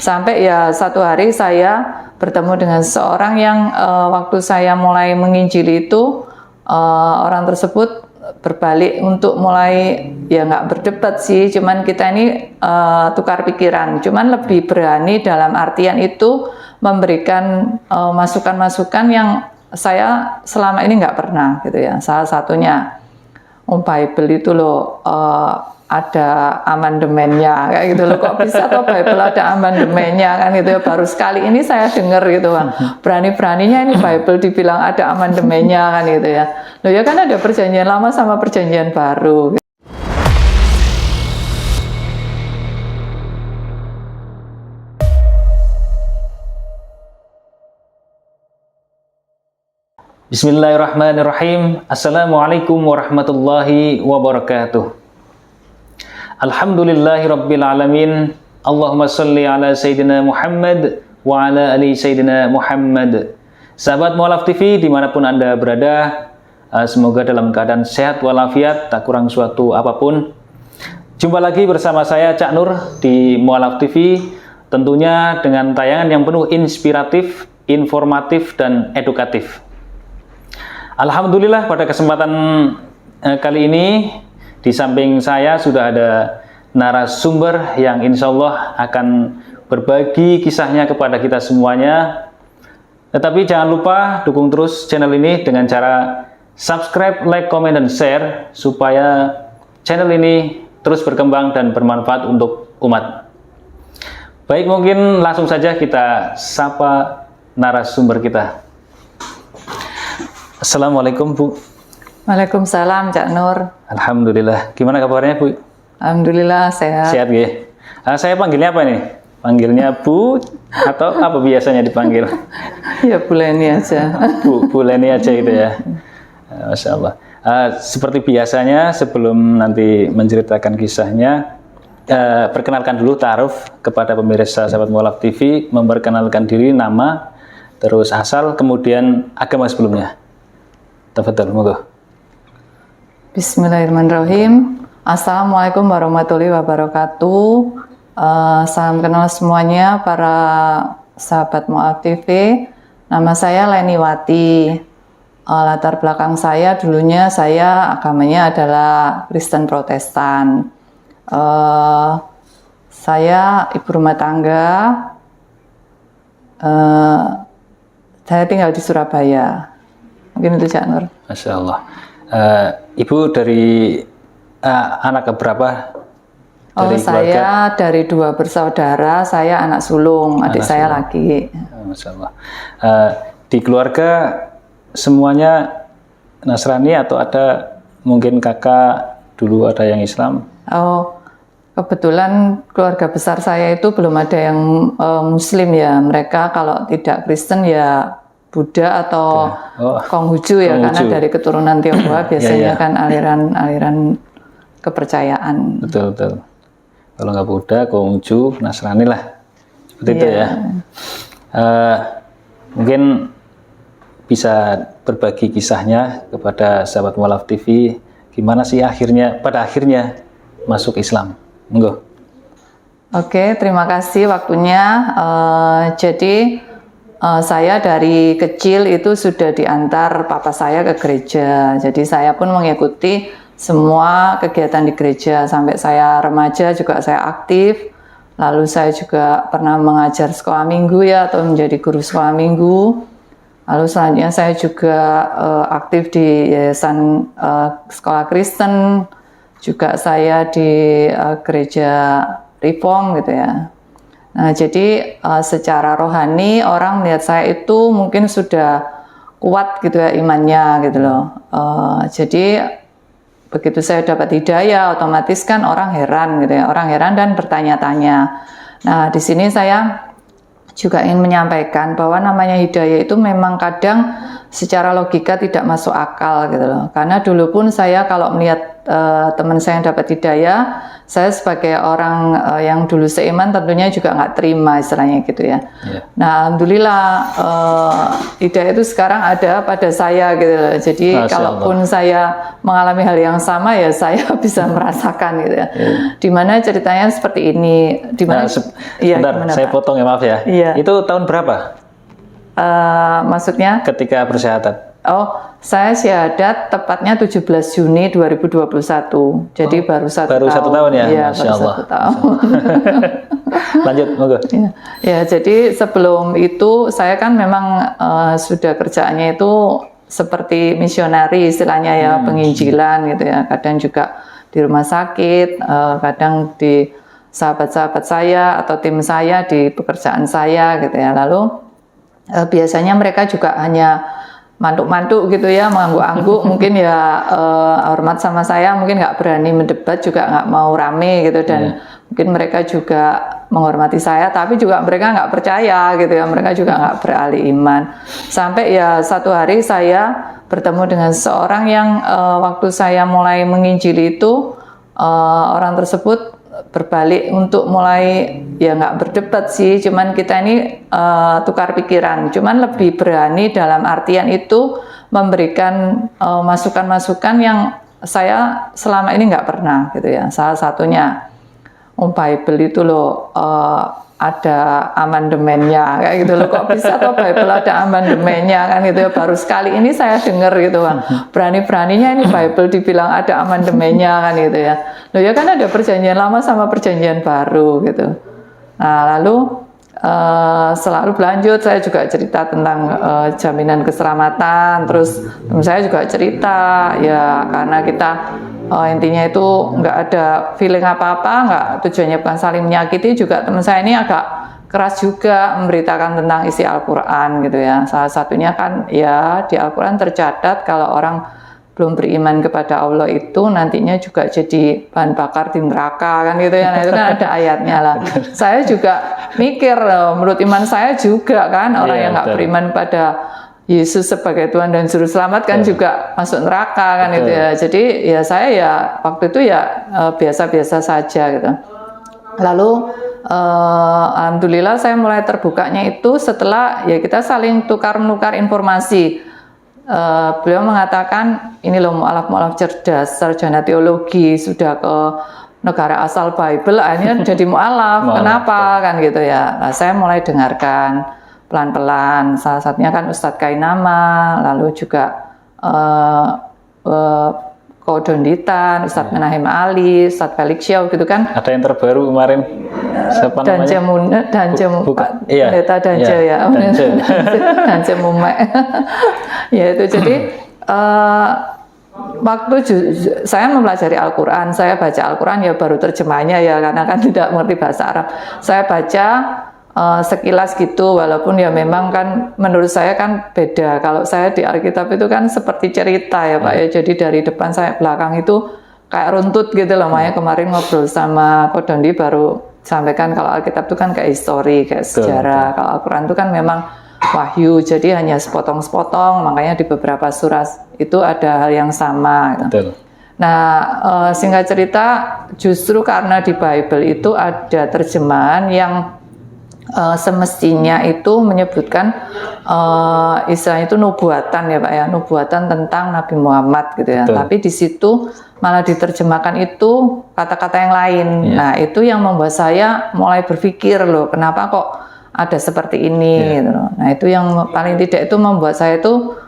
Sampai ya satu hari saya bertemu dengan seorang yang waktu saya mulai menginjili itu orang tersebut berbalik untuk mulai ya nggak berdebat sih, cuman kita ini tukar pikiran, cuman lebih berani dalam artian itu memberikan masukan-masukan yang saya selama ini nggak pernah gitu ya. Salah satunya Bible itu loh ada amandemennya kayak gitu loh, kok bisa toh Bible ada amandemennya kan gitu ya, baru sekali ini saya dengar gitu kan, berani-beraninya ini Bible dibilang ada amandemennya kan gitu ya. Loh ya kan ada perjanjian lama sama perjanjian baru. Bismillahirrahmanirrahim. Assalamualaikum warahmatullahi wabarakatuh. Alhamdulillahirabbil alamin. Allahumma shalli ala sayyidina Muhammad wa ala ali sayyidina Muhammad. Sahabat Mualaf TV dimanapun Anda berada, semoga dalam keadaan sehat walafiat, tak kurang suatu apapun. Jumpa lagi bersama saya Cak Nur di Mualaf TV, tentunya dengan tayangan yang penuh inspiratif, informatif dan edukatif. Alhamdulillah pada kesempatan kali ini di samping saya sudah ada narasumber yang insya Allah akan berbagi kisahnya kepada kita semuanya. Tetapi jangan lupa dukung terus channel ini dengan cara subscribe, like, komen, dan share supaya channel ini terus berkembang dan bermanfaat untuk umat. Baik, mungkin langsung saja kita sapa narasumber kita. Assalamualaikum Bu. Waalaikumsalam Cak Nur. Alhamdulillah. Gimana kabarnya Bu? Alhamdulillah sehat. Sehat ya. Saya panggilnya apa nih? Panggilnya Bu atau apa biasanya dipanggil? Ya Bu Leni aja. Bu Leni aja gitu ya. Masya Allah. Seperti biasanya sebelum nanti menceritakan kisahnya, perkenalkan dulu ta'aruf kepada pemirsa sahabat Mualaf TV, memperkenalkan diri, nama, terus asal, kemudian agama sebelumnya. Tafadhol, monggo. Bismillahirrahmanirrahim. Assalamualaikum warahmatullahi wabarakatuh. Salam kenal semuanya para sahabat Mualaf TV. Nama saya Leniwati. Latar belakang saya dulunya saya agamanya adalah Kristen Protestan. Saya ibu rumah tangga. Saya tinggal di Surabaya. Mungkin itu Cak Nur. Masya Allah. Ibu dari anak keberapa? Saya dari 2 bersaudara, saya anak sulung, adik saya laki. Masya Allah. Di keluarga semuanya Nasrani atau ada mungkin kakak dulu ada yang Islam? Kebetulan keluarga besar saya itu belum ada yang Muslim ya. Mereka kalau tidak Kristen ya Buddha atau Konghucu ya, karena dari keturunan Tionghoa biasanya kan aliran kepercayaan. Betul. Kalau nggak Buddha, Konghucu, Nasrani lah. Seperti itu ya. Mungkin bisa berbagi kisahnya kepada sahabat Mualaf TV. Gimana sih pada akhirnya masuk Islam? Monggo. Oke, terima kasih waktunya. Jadi saya dari kecil itu sudah diantar papa saya ke gereja. Jadi saya pun mengikuti semua kegiatan di gereja. Sampai saya remaja juga saya aktif. Lalu saya juga pernah mengajar sekolah minggu ya, atau menjadi guru sekolah minggu. Lalu selanjutnya saya juga aktif di yayasan sekolah Kristen. Juga saya di gereja Reform gitu ya. Nah, jadi secara rohani orang melihat saya itu mungkin sudah kuat gitu ya imannya gitu loh. Jadi begitu saya dapat hidayah, otomatis kan orang heran gitu ya. Orang heran dan bertanya-tanya. Nah, di sini saya juga ingin menyampaikan bahwa namanya hidayah itu memang kadang secara logika tidak masuk akal gitu loh. Karena dulu pun saya kalau melihat teman saya yang dapat hidayah, saya sebagai orang yang dulu seiman tentunya juga nggak terima istilahnya gitu ya. Nah, alhamdulillah hidayah itu sekarang ada pada saya gitu loh. Jadi kalaupun saya mengalami hal yang sama ya saya bisa merasakan gitu ya. Dimana ceritanya seperti ini. Dimana? Bentar, saya potong ya, maaf ya. Itu tahun berapa? Maksudnya? Ketika bersyahadat. Oh, saya syahadat tepatnya 17 Juni 2021. Jadi baru satu tahun ya? Iya, Masya baru Allah. 1 tahun. Lanjut, monggo. Ya, jadi sebelum itu saya kan memang sudah kerjaannya itu seperti misionari istilahnya ya, penginjilan gitu ya. Kadang juga di rumah sakit, kadang di sahabat-sahabat saya atau tim saya di pekerjaan saya gitu ya. Lalu biasanya mereka juga hanya mantuk-mantuk gitu ya, mengangguk-angguk, mungkin ya hormat sama saya, mungkin nggak berani mendebat, juga nggak mau rame gitu, dan mungkin mereka juga menghormati saya, tapi juga mereka nggak percaya gitu ya, mereka juga nggak beralih iman. Sampai ya satu hari saya bertemu dengan seorang yang waktu saya mulai menginjili itu, orang tersebut berbalik untuk mulai ya nggak berdebat sih, cuman kita ini tukar pikiran, cuman lebih berani dalam artian itu memberikan masukan-masukan yang saya selama ini nggak pernah gitu ya. Salah satunya Bible itu loh ada amandemennya kayak gitu loh, kok bisa toh Bible ada amandemennya kan gitu ya, baru sekali ini saya dengar gitu kan, berani-beraninya ini Bible dibilang ada amandemennya kan gitu ya. Loh ya kan ada perjanjian lama sama perjanjian baru gitu. Nah lalu selalu berlanjut saya juga cerita tentang jaminan keselamatan, terus saya juga cerita ya karena kita intinya itu nggak ada feeling apa-apa, nggak, tujuannya bukan saling menyakiti. Juga teman saya ini agak keras juga memberitakan tentang isi Al-Quran gitu ya. Salah satunya kan ya di Al-Quran tercatat kalau orang belum beriman kepada Allah itu nantinya juga jadi bahan bakar di neraka kan gitu ya. Nah itu kan ada ayatnya lah. Saya juga mikir menurut iman saya juga kan orang yang nggak beriman pada Yesus sebagai Tuhan dan Juru Selamat kan juga masuk neraka kan itu ya. Jadi ya saya ya waktu itu ya biasa-biasa saja gitu. Lalu alhamdulillah saya mulai terbukanya itu setelah ya kita saling tukar-menukar informasi. Beliau mengatakan ini loh mu'alaf cerdas, sarjana teologi, sudah ke negara asal Bible, akhirnya jadi mu'alaf. Kenapa kan gitu ya. Nah, saya mulai dengarkan pelan-pelan, salah satunya kan Ustadz Kainama, lalu juga Kodonditan, Ustadz Menahem Ali, Ustadz Felix Xiao gitu kan. Ada yang terbaru kemarin, siapa namanya? Pendeta Danje ya, Danje Mumek. Ya itu jadi waktu saya mempelajari Al-Quran, saya baca Al-Quran ya baru terjemahnya ya karena kan tidak mengerti bahasa Arab. Saya baca sekilas gitu, walaupun ya memang kan menurut saya kan beda. Kalau saya di Alkitab itu kan seperti cerita ya Pak ya, jadi dari depan sampai belakang itu kayak runtut gitu loh. Makanya kemarin ngobrol sama Kodondi baru sampaikan kalau Alkitab itu kan kayak histori, kayak sejarah. Kalau Al-Quran itu kan memang wahyu, jadi hanya sepotong-sepotong, makanya di beberapa surat itu ada hal yang sama gitu. Nah, singkat cerita justru karena di Bible itu ada terjemahan yang semestinya itu menyebutkan istilahnya itu nubuatan ya Pak ya, nubuatan tentang Nabi Muhammad gitu ya. Tapi di situ malah diterjemahkan itu kata-kata yang lain. Nah itu yang membuat saya mulai berpikir loh, kenapa kok ada seperti ini gitu. Nah itu yang paling tidak itu membuat saya itu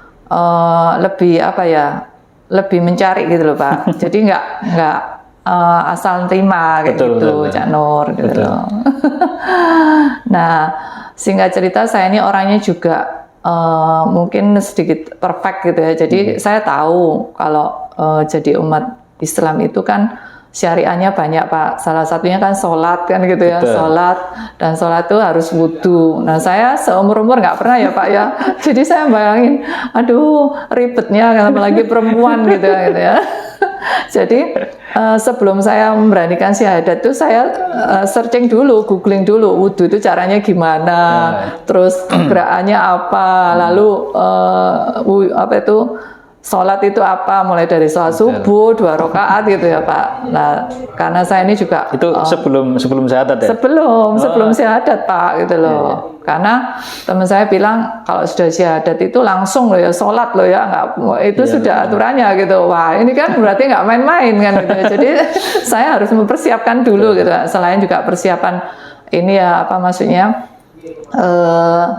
lebih apa ya, lebih mencari gitu loh Pak. Jadi nggak asal terima kayak gitu, Cak Nur gitu loh. Nah, singkat cerita saya ini orangnya juga mungkin sedikit perfect gitu ya. Jadi saya tahu kalau jadi umat Islam itu kan syariahnya banyak Pak. Salah satunya kan sholat kan gitu ya. Sholat, dan sholat itu harus wudhu. Nah saya seumur-umur nggak pernah ya Pak ya. Jadi saya bayangin, aduh ribetnya apalagi perempuan gitu ya. Jadi sebelum saya memberanikan syahadat itu saya searching dulu, googling dulu wudhu itu caranya gimana, terus gerakannya apa, lalu apa itu sholat itu apa, mulai dari sholat subuh 2 rakaat gitu ya Pak. Nah, karena saya ini juga itu sebelum syahadat ya? Sebelum syahadat Pak gitu loh. Karena teman saya bilang kalau sudah syahadat itu langsung loh ya sholat loh ya, itu sudah aturannya gitu. Wah ini kan berarti nggak main-main kan gitu. Jadi saya harus mempersiapkan dulu gitu. Selain juga persiapan ini ya apa maksudnya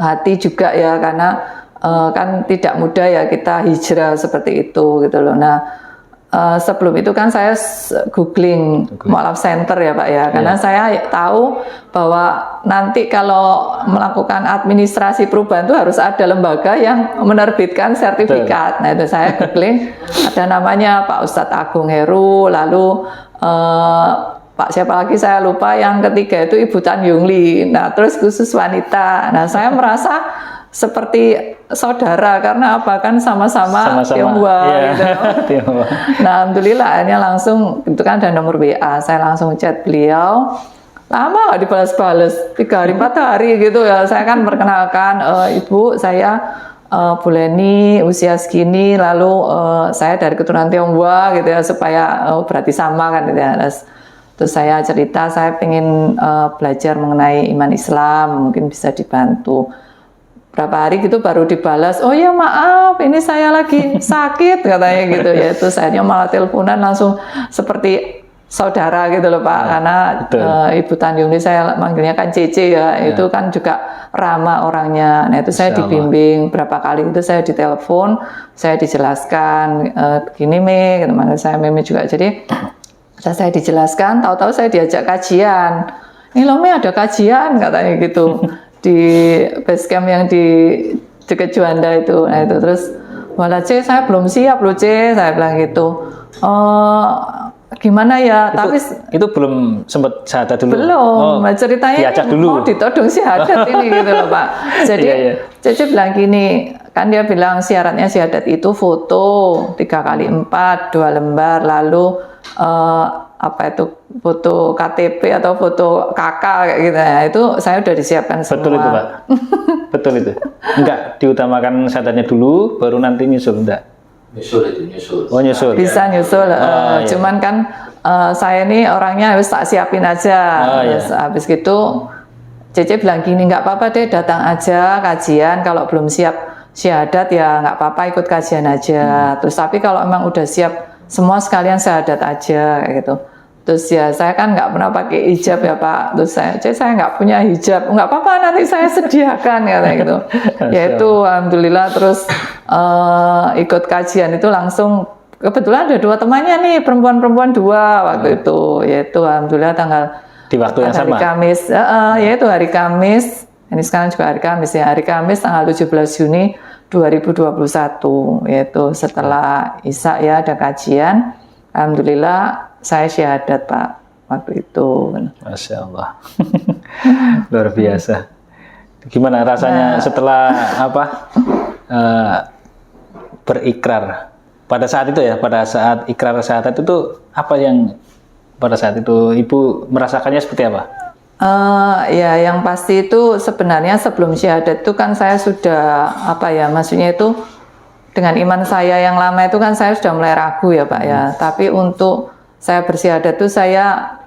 hati juga ya, karena kan tidak mudah ya kita hijrah seperti itu gitu loh. Nah sebelum itu kan saya googling mualaf center ya Pak ya, karena saya tahu bahwa nanti kalau melakukan administrasi perubahan itu harus ada lembaga yang menerbitkan sertifikat. Nah itu saya googling, ada namanya Pak Ustadz Agung Heru, lalu Pak siapa lagi saya lupa, yang ketiga itu Ibu Tan Yung Lee. Nah terus khusus wanita. Nah saya merasa seperti saudara karena apa kan sama-sama Tionghoa gitu. Nah alhamdulillah akhirnya langsung itu kan ada nomor WA, saya langsung chat beliau, lama nggak dibalas-balas 3 hari 4 hari gitu ya. Saya kan perkenalkan Ibu saya Bu Leni usia segini, lalu saya dari keturunan Tionghoa gitu ya, supaya berarti sama kan gitu ya. Terus saya cerita saya pengen belajar mengenai iman Islam, mungkin bisa dibantu. Berapa hari gitu baru dibalas, oh ya maaf ini saya lagi sakit katanya gitu ya. Itu saya malah teleponan langsung seperti saudara gitu loh Pak, karena Ibu Tan Yung Lee saya manggilnya kan Cece ya, itu kan juga ramah orangnya. Nah itu saya dibimbing berapa kali, itu saya ditelepon, saya dijelaskan begini Me, gitu, manggil saya Meme juga. Jadi saya dijelaskan, tahu-tahu saya diajak kajian. Ini loh Me ada kajian katanya gitu di base camp yang di dekat Juanda itu. Nah itu terus, wala C saya belum siap loh C, saya bilang gitu. Gimana ya? Tapi itu belum sempat syahadat dulu. Belum, ceritanya dulu. Mau ditodong syahadat ini gitu loh Pak. Jadi Cece bilang gini, kan dia bilang syaratnya syahadat itu foto 3x4 2 lembar, lalu apa itu foto KTP atau foto kakak kayak gitu. Nah, itu saya udah disiapkan semua. Betul itu Pak. Betul itu. Enggak diutamakan syahadatnya dulu, baru nanti nyusul enggak? Nyusul. Oh nyusul. Bisa nyusul. Cuman kan saya ini orangnya harus tak siapin aja. Terus habis gitu Cece bilang gini, nggak apa-apa deh datang aja kajian, kalau belum siap syahadat ya nggak apa-apa ikut kajian aja. Terus tapi kalau emang udah siap semua sekalian syahadat aja kayak gitu. Terus ya saya kan nggak pernah pakai hijab ya Pak. Terus saya nggak punya hijab, nggak apa-apa nanti saya sediakan kayak gitu. Yaitu alhamdulillah terus ikut kajian itu langsung, kebetulan ada 2 temannya nih, perempuan-perempuan 2 waktu itu, yaitu alhamdulillah tanggal di waktu yang sama. Hari Kamis, yaitu hari Kamis. Ini sekarang juga hari Kamis ya. Hari Kamis tanggal 17 Juni 2021, yaitu setelah Isya ya ada kajian. Alhamdulillah saya syahadat Pak waktu itu. Masya Allah. Luar biasa. Gimana rasanya setelah berikrar pada saat itu ya, pada saat ikrar syahadat itu apa yang pada saat itu Ibu merasakannya seperti apa? Ya yang pasti itu sebenarnya sebelum syahadat itu kan saya sudah maksudnya itu dengan iman saya yang lama itu kan saya sudah mulai ragu ya Pak ya. Tapi untuk saya bersyahadat itu saya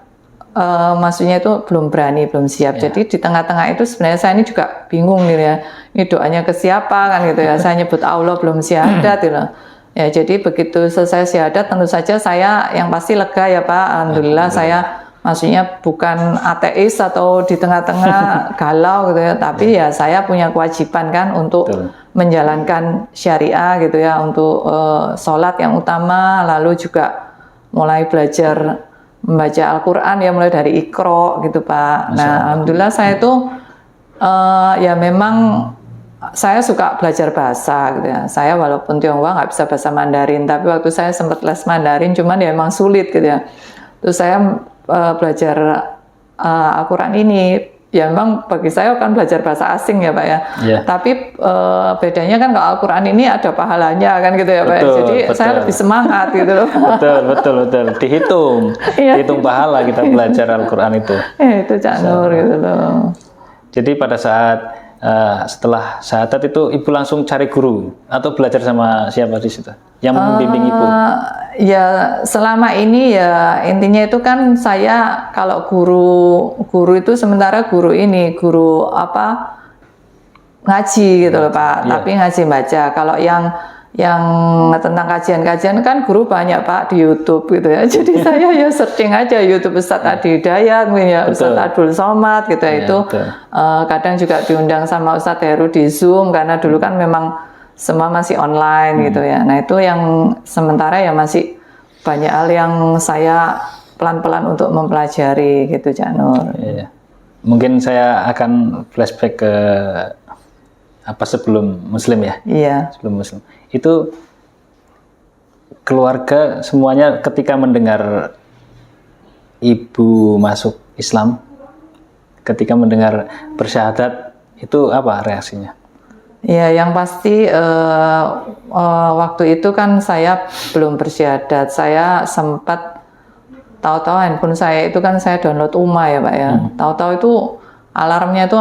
maksudnya itu belum berani, belum siap. Jadi di tengah-tengah itu sebenarnya saya ini juga bingung nih ya. Ini doanya ke siapa kan gitu ya. Saya nyebut Allah belum syahadat gitu. Ya jadi begitu selesai syahadat tentu saja saya yang pasti lega ya Pak. Alhamdulillah saya maksudnya bukan ateis atau di tengah-tengah galau gitu ya, tapi ya saya punya kewajiban kan untuk menjalankan syariah gitu ya, untuk sholat yang utama, lalu juga mulai belajar membaca Al-Quran ya, mulai dari Iqra gitu Pak. Nah alhamdulillah saya itu ya memang saya suka belajar bahasa gitu ya. Saya walaupun Tionghoa nggak bisa bahasa Mandarin, tapi waktu saya sempat les Mandarin, cuman ya memang sulit gitu ya. Terus saya belajar Al-Quran ini, ya memang bagi saya kan belajar bahasa asing ya Pak ya. Tapi bedanya kan kalau Al-Quran ini ada pahalanya kan gitu ya Pak. Jadi saya lebih semangat gitu loh. Betul. Dihitung pahala kita belajar Al-Quran itu. Itu Cak Nur gitu loh. Jadi pada saat setelah syahadat itu ibu langsung cari guru atau belajar sama siapa di situ yang membimbing ibu? Ya selama ini ya intinya itu kan saya kalau guru itu sementara guru apa ngaji gitu loh Pak, tapi ngaji baca. Kalau yang tentang kajian-kajian kan guru banyak Pak di YouTube gitu ya. Jadi saya ya searching aja YouTube Ustadz Adi Hidayat, ya Ustadz Abdul Somad gitu ya, itu kadang juga diundang sama Ustadz Heru di Zoom karena dulu kan memang semua masih online gitu ya. Nah itu yang sementara ya masih banyak hal yang saya pelan-pelan untuk mempelajari gitu Cak Nur. Iya. Mungkin saya akan flashback ke apa sebelum Muslim ya? Iya. Sebelum Muslim. Itu keluarga semuanya ketika mendengar ibu masuk Islam, ketika mendengar bersyahadat, itu apa reaksinya? Ya, yang pasti waktu itu kan saya belum bersyahadat. Saya sempat tahu-tahu handphone saya itu kan saya download UMA ya Pak ya. Tahu-tahu itu alarmnya itu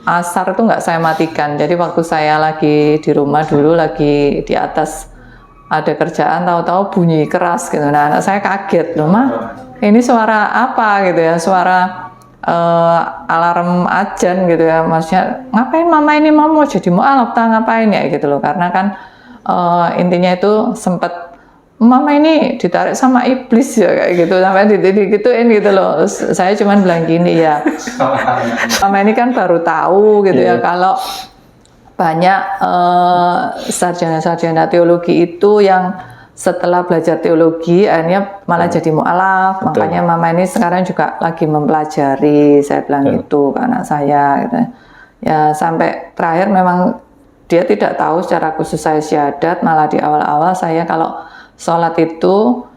asar itu nggak saya matikan. Jadi waktu saya lagi di rumah dulu lagi di atas ada kerjaan, tahu-tahu bunyi keras gitu. Nah anak saya kaget loh, Mah ini suara apa gitu ya, suara alarm ajan gitu ya. Maksudnya ngapain mama ini mau jadi mualaf ngapain ya gitu loh. Karena kan intinya itu sempat mama ini ditarik sama iblis ya kayak gitu, sampai digituin gitu loh. Saya cuman bilang gini ya, mama ini kan baru tahu gitu ya kalau banyak sarjana-sarjana teologi itu yang setelah belajar teologi akhirnya malah jadi mualaf. Makanya mama ini sekarang juga lagi mempelajari, saya bilang gitu ke anak saya gitu. Ya sampai terakhir memang dia tidak tahu secara khusus saya syahadat, malah di awal-awal saya kalau sholat itu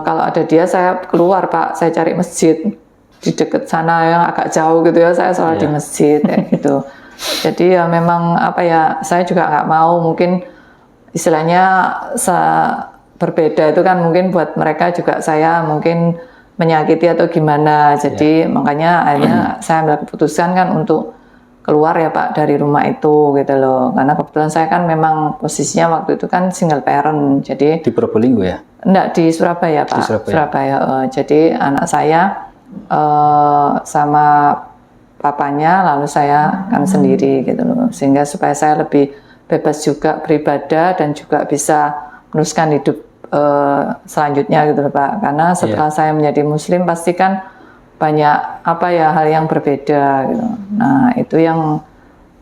kalau ada dia saya keluar Pak, saya cari masjid di dekat sana yang agak jauh gitu ya, saya sholat di masjid kayak gitu. Jadi ya memang apa ya, saya juga nggak mau mungkin istilahnya berbeda itu kan mungkin buat mereka juga saya mungkin menyakiti atau gimana. Jadi makanya akhirnya saya ambil keputusan kan untuk keluar ya Pak dari rumah itu gitu loh, karena kebetulan saya kan memang posisinya waktu itu kan single parent. Jadi di Probolinggo ya? Enggak, di Surabaya Pak. Di Surabaya. Jadi anak saya sama papanya, lalu saya kan sendiri gitu loh, sehingga supaya saya lebih bebas juga beribadah dan juga bisa meneruskan hidup selanjutnya gitu loh Pak. Karena setelah saya menjadi Muslim pasti kan banyak apa ya hal yang berbeda gitu. Nah itu yang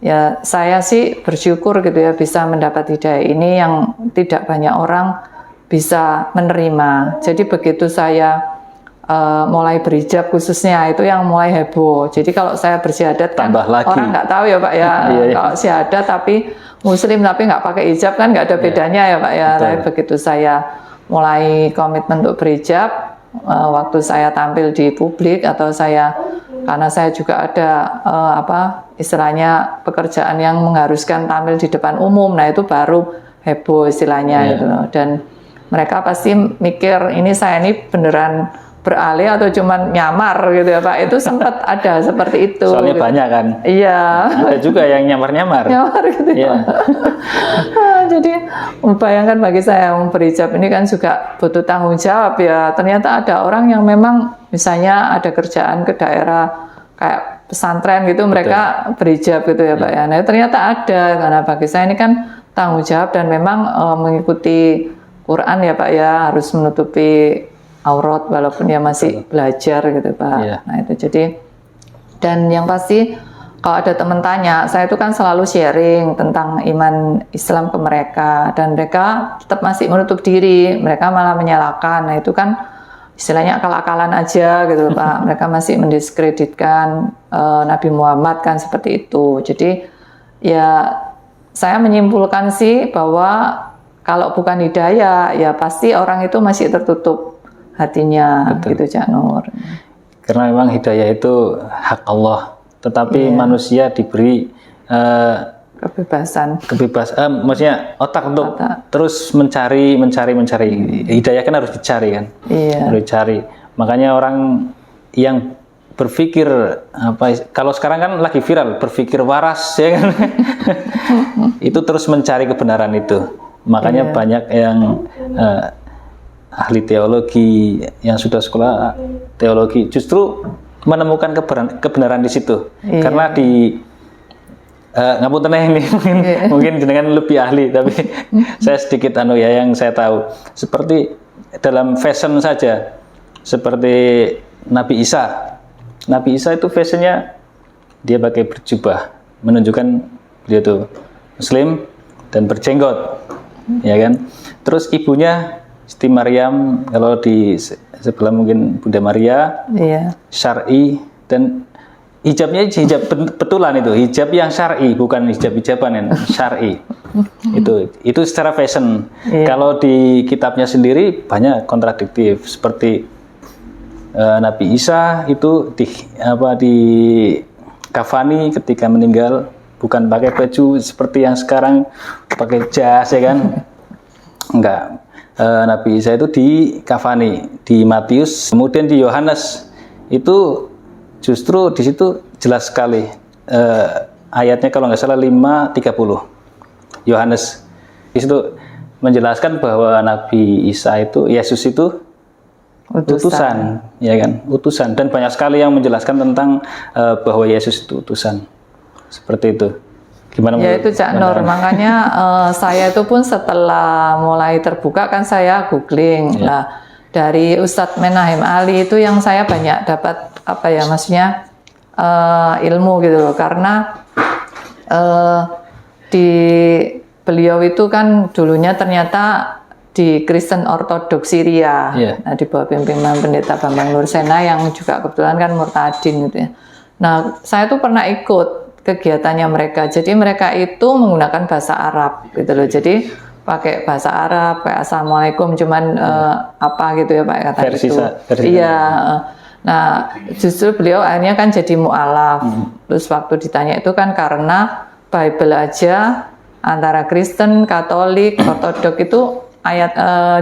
ya saya sih bersyukur gitu ya bisa mendapat hidayah ini yang tidak banyak orang bisa menerima. Jadi begitu saya mulai berhijab khususnya itu yang mulai heboh. Jadi kalau saya bersyahadat kan orang nggak tahu ya Pak ya. Kalau syahadat tapi Muslim tapi nggak pakai hijab kan nggak ada bedanya ya Pak ya. Tapi begitu saya mulai komitmen untuk berhijab, waktu saya tampil di publik atau saya karena saya juga ada istilahnya pekerjaan yang mengharuskan tampil di depan umum, nah itu baru heboh istilahnya gitu loh. Dan mereka pasti mikir ini saya ini beneran beralih atau cuman nyamar gitu ya Pak. Itu sempat ada seperti itu. Soalnya gitu. Banyak kan? Iya. Ada juga yang nyamar-nyamar. Nyamar gitu ya. Jadi bayangkan bagi saya yang berhijab ini kan juga butuh tanggung jawab ya. Ternyata ada orang yang memang misalnya ada kerjaan ke daerah kayak pesantren gitu, mereka berhijab gitu ya Pak ya. Nah ternyata ada, karena bagi saya ini kan tanggung jawab dan memang mengikuti Quran ya Pak ya, harus menutupi aurat walaupun dia masih belajar gitu Pak. Nah itu jadi, dan yang pasti kalau ada teman tanya, saya itu kan selalu sharing tentang iman Islam ke mereka, dan mereka tetap masih menutup diri, mereka malah menyalahkan. Nah itu kan istilahnya akal-akalan aja gitu Pak. Mereka masih mendiskreditkan Nabi Muhammad kan seperti itu. Jadi ya saya menyimpulkan sih bahwa kalau bukan hidayah ya pasti orang itu masih tertutup hatinya. Betul. Gitu Cak Nur. Karena memang hidayah itu hak Allah, tetapi manusia diberi kebebasan, maksudnya otak untuk terus mencari. Hidayah kan harus dicari kan, harus dicari. Makanya orang yang berpikir kalau sekarang kan lagi viral berpikir waras ya kan. Itu terus mencari kebenaran itu. Makanya banyak yang ahli teologi yang sudah sekolah teologi justru menemukan kebenaran di situ. Karena di ngapunten ini mungkin dengan lebih ahli, tapi saya sedikit yang saya tahu. Seperti dalam fashion saja, seperti Nabi Isa. Nabi Isa itu fashionnya dia pakai berjubah, menunjukkan dia itu Muslim dan berjenggot, ya kan. Terus ibunya Siti Maryam, kalau di sebelah mungkin Bunda Maria, syar'i, dan hijabnya hijab betulan itu, hijab yang syar'i, bukan hijab-hijaban yang syar'i. Itu secara fashion. Kalau di kitabnya sendiri banyak kontradiktif, seperti Nabi Isa itu di kafani ketika meninggal, bukan pakai baju seperti yang sekarang pakai jas ya kan. Enggak. Nabi Isa itu di kafani di Matius, kemudian di Yohanes itu justru di situ jelas sekali ayatnya kalau nggak salah 5:30 Yohanes di situ menjelaskan bahwa Nabi Isa itu Yesus itu utusan, ya kan, utusan, dan banyak sekali yang menjelaskan tentang bahwa Yesus itu utusan, seperti itu. Gimana? Ya itu Cak Nur, makanya saya itu pun setelah mulai terbuka kan saya googling, dari Ustadz Menahem Ali itu yang saya banyak dapat maksudnya ilmu gitu loh, karena di beliau itu kan dulunya ternyata di Kristen Ortodoks Syria, nah, di bawah pimpinan Pendeta Bambang Nursena yang juga kebetulan kan murtadin gitu ya. Nah, saya tuh pernah ikut kegiatannya mereka. Jadi mereka itu menggunakan bahasa Arab gitu loh. Jadi pakai bahasa Arab, kayak Assalamualaikum, cuman gitu ya Pak kata itu. Iya. Nah, justru beliau akhirnya kan jadi mu'alaf. Terus waktu ditanya itu kan karena Bible aja antara Kristen, Katolik, Ortodok itu ayat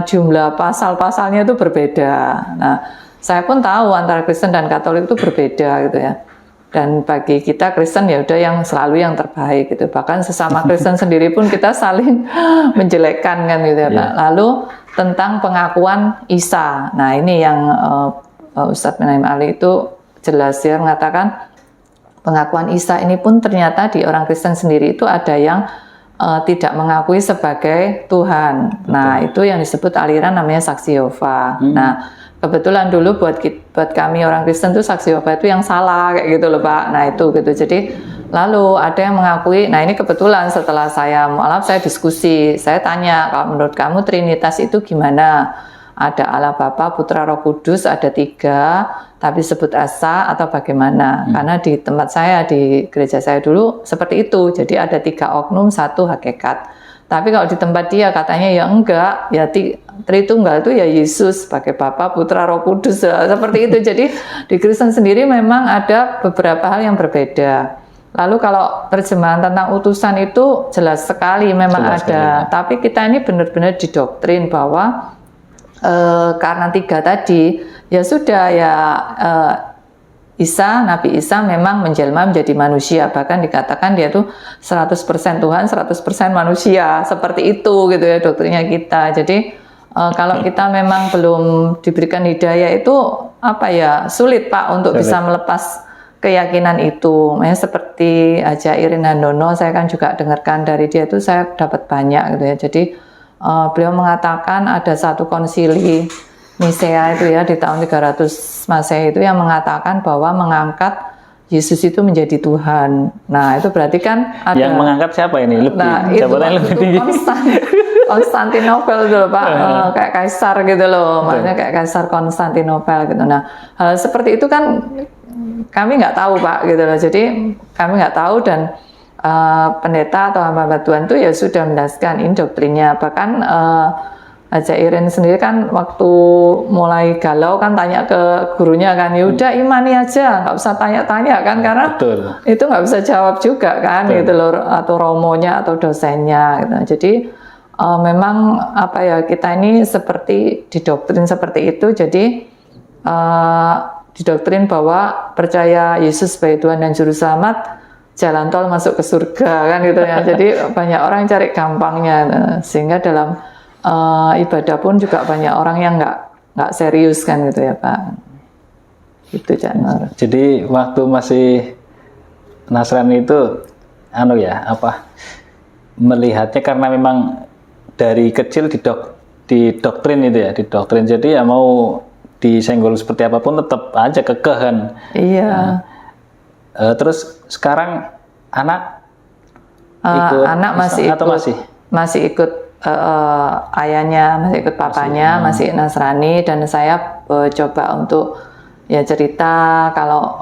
jumlah pasal-pasalnya itu berbeda. Nah, saya pun tahu antara Kristen dan Katolik itu berbeda gitu ya. Dan bagi kita Kristen ya udah yang selalu yang terbaik gitu. Bahkan sesama Kristen sendiri pun kita saling menjelekkan kan gitu ya Pak. Lalu tentang pengakuan Isa. Nah, ini yang Ustadz Menahem Ali itu jelas ya mengatakan pengakuan Isa ini pun ternyata di orang Kristen sendiri itu ada yang tidak mengakui sebagai Tuhan. Nah, itu yang disebut aliran namanya Saksi Yehova. Nah, kebetulan dulu buat kami orang Kristen tuh Saksi Yehova itu yang salah kayak gitu loh Pak. Nah, itu gitu. Jadi lalu ada yang mengakui. Nah, ini kebetulan setelah saya mualaf saya diskusi. Saya tanya, kalau menurut kamu Trinitas itu gimana? Ada Allah Bapa, Putra, Roh Kudus, ada 3, tapi sebut asa atau bagaimana? Karena di tempat saya, di gereja saya dulu seperti itu. Jadi ada 3 oknum, 1 hakikat. Tapi kalau di tempat dia katanya ya enggak, ya Tritunggal itu ya Yesus sebagai Bapa, Putra, Roh Kudus, seperti itu. Jadi di Kristen sendiri memang ada beberapa hal yang berbeda. Lalu kalau terjemahan tentang utusan itu jelas sekali memang jelas ada. Sekali. Tapi kita ini benar-benar didoktrin bahwa karena 3 tadi ya sudah ya Nabi Isa memang menjelma menjadi manusia, bahkan dikatakan dia tuh 100% Tuhan 100% manusia, seperti itu gitu ya doktrinnya kita. Jadi kalau kita memang belum diberikan hidayah itu sulit Pak untuk bisa melepas keyakinan itu. Makanya seperti Haja Irin Handono saya kan juga dengarkan dari dia itu saya dapat banyak gitu ya. Jadi beliau mengatakan ada satu konsili Nisea itu ya di tahun 300 Masehi itu yang mengatakan bahwa mengangkat Yesus itu menjadi Tuhan. Nah, itu berarti kan ada yang mengangkat siapa ini? Lebih lebih tinggi. Konstantinopel itu loh Pak, kayak kaisar gitu loh. Maksudnya kayak kaisar Konstantinopel gitu. Nah, hal seperti itu kan kami nggak tahu Pak gitu loh. Jadi kami nggak tahu dan pendeta atau hamba Tuhan itu ya sudah menjelaskan ini doktrinnya. Bahkan Haja Irin sendiri kan waktu mulai galau kan tanya ke gurunya kan, ya udah imani aja, nggak usah tanya-tanya kan, karena itu nggak bisa jawab juga kan gitu loh, atau romonya atau dosennya gitu. Jadi memang kita ini seperti didoktrin seperti itu. Jadi didoktrin bahwa percaya Yesus sebagai Tuhan dan Juru Selamat, jalan tol masuk ke surga kan gitu ya. Jadi banyak orang cari gampangnya, sehingga dalam ibadah pun juga banyak orang yang nggak serius kan gitu ya Pak. Itu Janur. Jadi waktu masih Nasrani itu melihatnya karena memang dari kecil didoktrin itu ya, didoktrin. Jadi ya mau disenggol seperti apapun tetap aja kekeh kan. Iya. Terus sekarang anak ikut anak masih Islam, atau masih ikut ayahnya, masih ikut papanya, masih Nasrani, dan saya coba untuk ya cerita kalau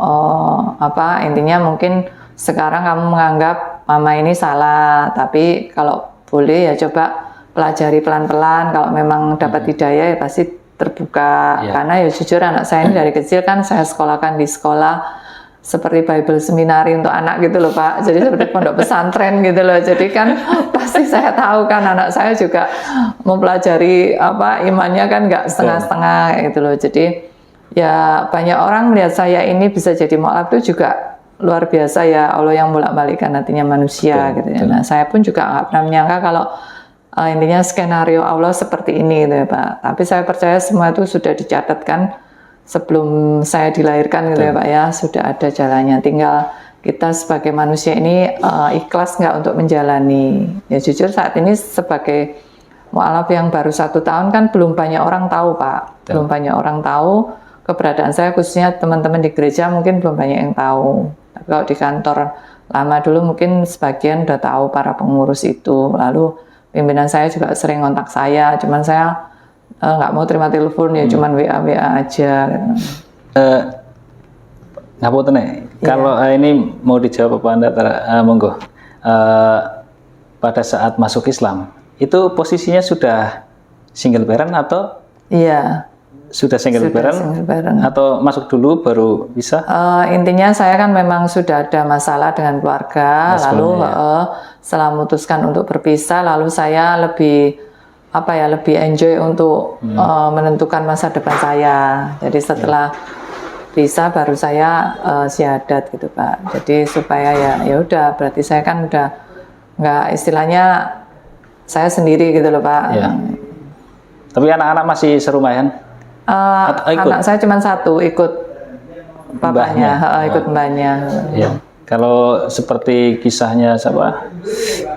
intinya mungkin sekarang kamu menganggap mama ini salah, tapi kalau boleh ya coba pelajari pelan-pelan. Kalau memang dapat hidayah ya pasti terbuka. Karena ya jujur anak saya ini dari kecil kan saya sekolahkan di sekolah seperti Bible seminari untuk anak gitu loh Pak. Jadi seperti pondok pesantren gitu loh. Jadi kan pasti saya tahu kan anak saya juga mempelajari imannya kan nggak setengah-setengah gitu loh. Jadi ya banyak orang melihat saya ini bisa jadi mu'alaf itu juga luar biasa ya, Allah yang bolak-balikkan hatinya manusia gitu ya. Nah saya pun juga nggak pernah menyangka kalau intinya skenario Allah seperti ini gitu ya Pak. Tapi saya percaya semua itu sudah dicatatkan sebelum saya dilahirkan gitu ya Pak ya, sudah ada jalannya. Tinggal kita sebagai manusia ini ikhlas nggak untuk menjalani. Ya jujur saat ini sebagai mu'alaf yang baru 1 tahun kan belum banyak orang tahu Pak. Belum banyak orang tahu keberadaan saya, khususnya teman-teman di gereja mungkin belum banyak yang tahu. Tapi kalau di kantor lama dulu mungkin sebagian udah tahu, para pengurus itu. Lalu pimpinan saya juga sering kontak saya, cuman saya nggak mau terima telepon ya, cuman WA aja. Ngapunten nih, kalau ini mau dijawab apa Anda, monggo. Pada saat masuk Islam, itu posisinya sudah single parent atau? Iya. Sudah single parent atau masuk dulu baru bisa? Intinya saya kan memang sudah ada masalah dengan keluarga, lalu setelah memutuskan untuk berpisah, lalu saya lebih enjoy untuk menentukan masa depan saya. Jadi setelah pisah baru saya syahadat gitu Pak. Jadi supaya ya udah, berarti saya kan udah nggak, istilahnya saya sendiri gitu loh Pak. Ya. Tapi anak-anak masih serumahan? Anak saya cuma 1, ikut papanya, ikut mbahnya. Ya. Kalau seperti kisahnya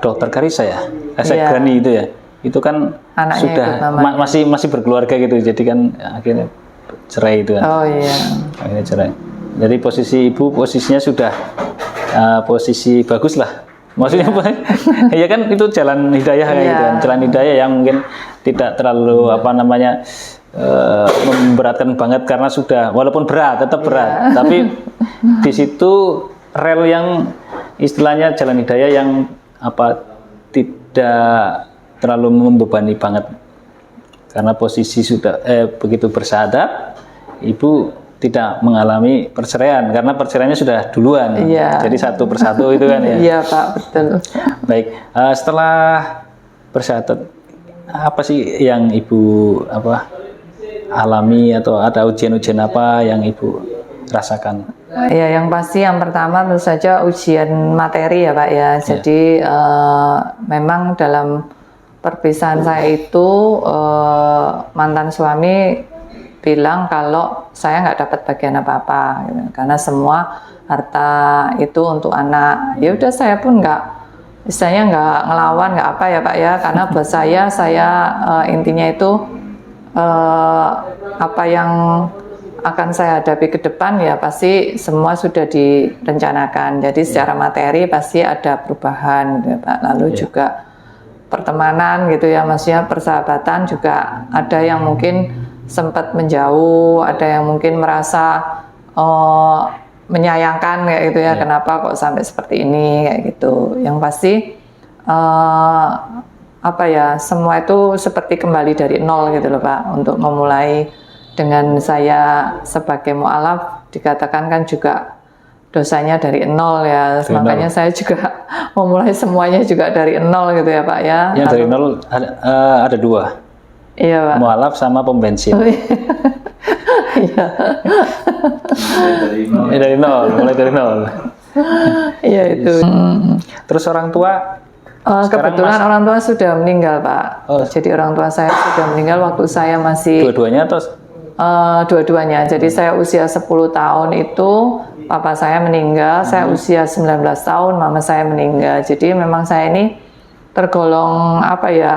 Dokter Karisa ya, Gani itu ya, itu kan anaknya sudah masih berkeluarga gitu, jadi kan akhirnya cerai itu kan. Oh iya. Akhirnya cerai. Jadi posisi ibu posisinya sudah posisi bagus lah. Maksudnya ya kan itu jalan hidayah kan gitu kan, jalan hidayah yang mungkin tidak terlalu memberatkan banget, karena sudah walaupun berat tetap berat, tapi di situ rel yang istilahnya jalan hidayah yang tidak terlalu membebani banget, karena posisi sudah begitu bersahadat, ibu tidak mengalami perceraian karena perceraiannya sudah duluan. Jadi satu persatu itu kan ya. Iya Pak, betul. Baik, setelah bersyahadat, apa sih yang ibu alami, atau ada ujian-ujian apa yang ibu rasakan? Ya, yang pasti yang pertama tentu saja ujian materi ya Pak ya. Jadi memang dalam perpisahan saya itu mantan suami bilang kalau saya nggak dapat bagian apa-apa gitu. Karena semua harta itu untuk anak. Ya udah, saya pun istilahnya nggak ngelawan, nggak apa ya Pak ya, karena buat saya intinya itu apa yang akan saya hadapi ke depan ya pasti semua sudah direncanakan. Jadi secara materi pasti ada perubahan gitu ya Pak. Lalu juga pertemanan gitu ya, maksudnya persahabatan juga ada yang mungkin sempat menjauh, ada yang mungkin merasa menyayangkan kayak gitu ya, kenapa kok sampai seperti ini kayak gitu. Yang pasti semua itu seperti kembali dari nol gitu loh Pak. Untuk memulai dengan saya sebagai mu'alaf, dikatakan kan juga dosanya dari nol ya, makanya saya juga memulai semuanya juga dari nol gitu ya Pak ya. Yang dari nol ada 2. Iya Pak. Mu'alaf sama pom bensin. Dari nol, mulai dari nol. Iya itu. Terus orang tua sekarang Kebetulan orang tua sudah meninggal, Pak. Jadi orang tua saya sudah meninggal waktu saya masih dua-duanya atau dua-duanya. Jadi saya usia 10 tahun itu papa saya meninggal, saya usia 19 tahun mama saya meninggal. Jadi memang saya ini tergolong apa ya?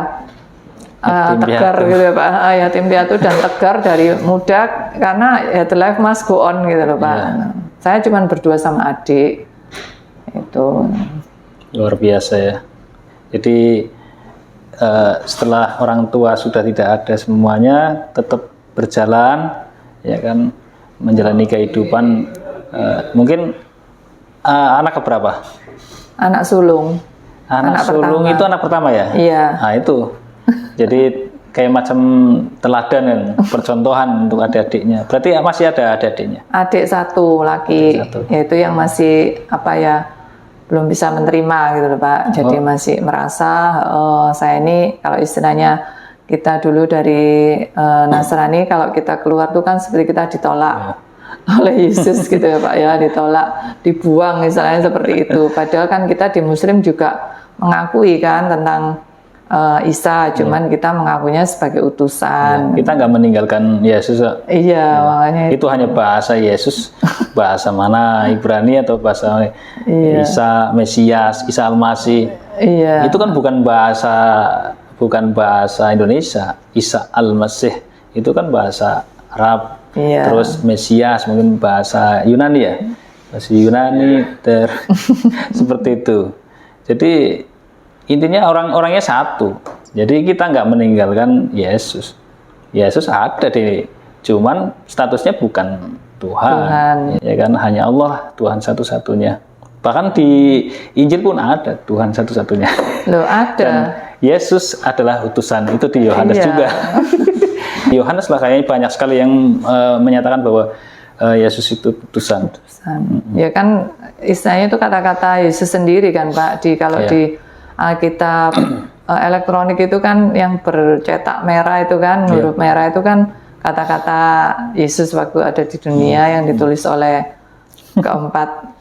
Tegar gitu ya Pak, yatim piatu dan tegar dari muda karena ya the life must go on gitu loh Pak. Saya cuma berdua sama adik itu. Luar biasa ya. Jadi setelah orang tua sudah tidak ada semuanya, tetap berjalan, ya kan, menjalani kehidupan. Mungkin anak keberapa? Anak sulung. Anak sulung pertama. Itu anak pertama ya? Iya. Nah itu. Jadi kayak macam teladan kan, percontohan untuk adik-adiknya. Berarti masih ada adik-adiknya? Adik satu laki, yaitu yang masih apa ya, belum bisa menerima gitu loh Pak. Jadi masih merasa saya ini kalau istilahnya kita dulu dari Nasrani, kalau kita keluar tuh kan seperti kita ditolak oleh Yesus gitu ya Pak ya, ditolak, dibuang misalnya seperti itu. Padahal kan kita di Muslim juga mengakui kan tentang Isa, cuman kita mengakuinya sebagai utusan. Kita nggak meninggalkan Yesus. Iya, makanya itu hanya bahasa Yesus, bahasa mana Ibrani atau bahasa Isa Mesias, Isa Al-Masih. Iya. Itu kan bukan bahasa Indonesia. Isa Al-Masih itu kan bahasa Arab. Iya. Terus Mesias mungkin bahasa Yunani ya, bahasa Yunani seperti itu. Jadi intinya orang-orangnya satu. Jadi kita nggak meninggalkan Yesus. Yesus ada cuman statusnya bukan Tuhan. Ya kan, hanya Allah Tuhan satu-satunya. Bahkan di Injil pun ada Tuhan satu-satunya. Loh, ada. Dan Yesus adalah utusan. Itu di Yohanes juga. Yohanes lah kayaknya banyak sekali yang menyatakan bahwa Yesus itu utusan. Ya kan istilahnya itu kata-kata Yesus sendiri kan Pak. Kalau di Alkitab elektronik itu kan yang bercetak merah itu kan, huruf merah itu kan kata-kata Yesus waktu ada di dunia yang ditulis oleh keempat